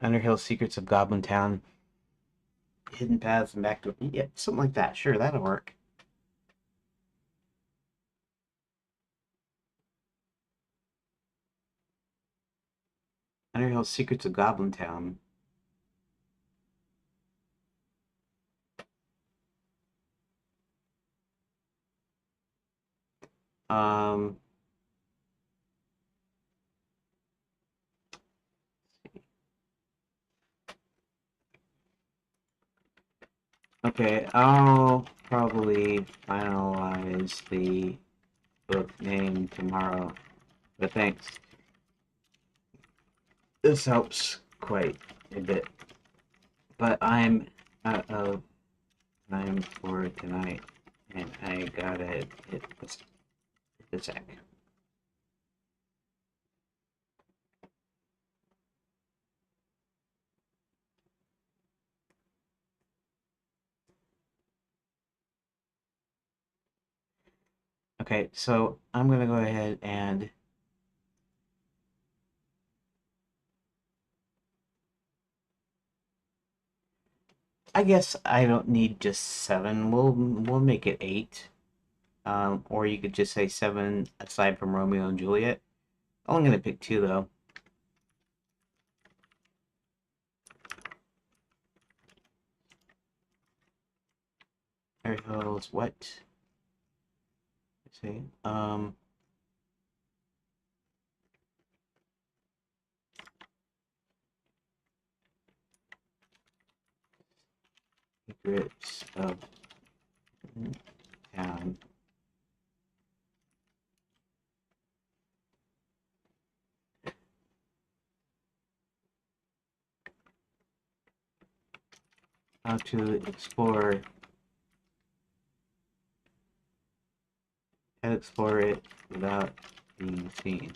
Underhill Secrets of Goblin Town. Hidden paths and back to yeah, something like that. Sure, that'll work. Underhill Secrets of Goblin Town. Um, okay, I'll probably finalize the book name tomorrow, but thanks. This helps quite a bit. But I'm out of time for tonight, and I gotta hit the sack. Okay, so I'm gonna go ahead and I guess I don't need just 7. We'll make it 8. Or you could just say 7 aside from Romeo and Juliet. I'm gonna pick 2 though. Ariel's what? Let's see. Secrets of Town. How to explore it without being seen.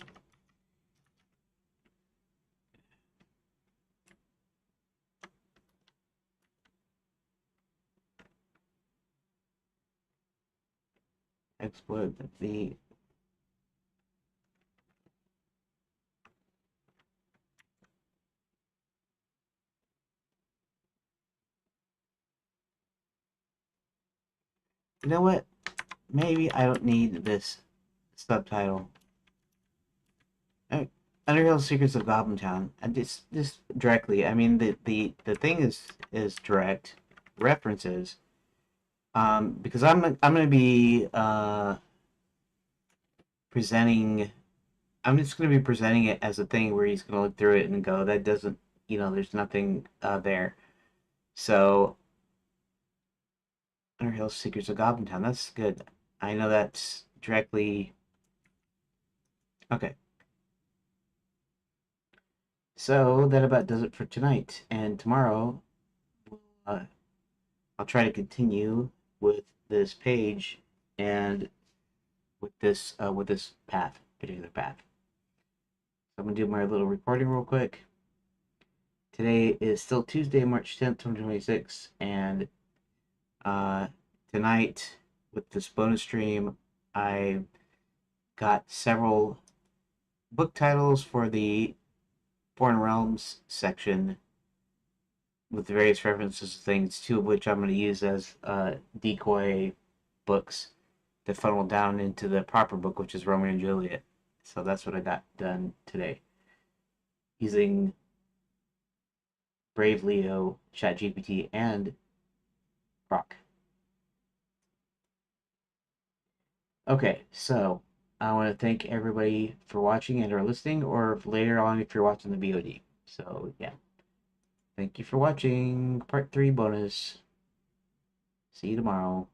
Explore the You know what? Maybe I don't need this subtitle. Underhill Secrets of Goblin Town. And just directly. I mean the thing is direct references. Because I'm gonna be presenting. I'm just gonna be presenting it as a thing where he's gonna look through it and go, that doesn't, there's nothing there. So Underhill Secrets of Goblin Town. That's good. I know that's directly okay. So that about does it for tonight. And tomorrow, uh, I'll try to continue with this page and with this particular path. So I'm gonna do my little recording real quick. Today is still Tuesday, March 10th, 2026, and uh, tonight with this bonus stream, I got several book titles for the Foreign Realms section with various references to things, 2 of which I'm going to use as decoy books to funnel down into the proper book, which is Romeo and Juliet. So that's what I got done today using Brave Leo, ChatGPT, and Grok. Okay, so I want to thank everybody for watching and or listening, or later on if you're watching the VOD. So yeah, thank you for watching part 3 bonus. See you tomorrow.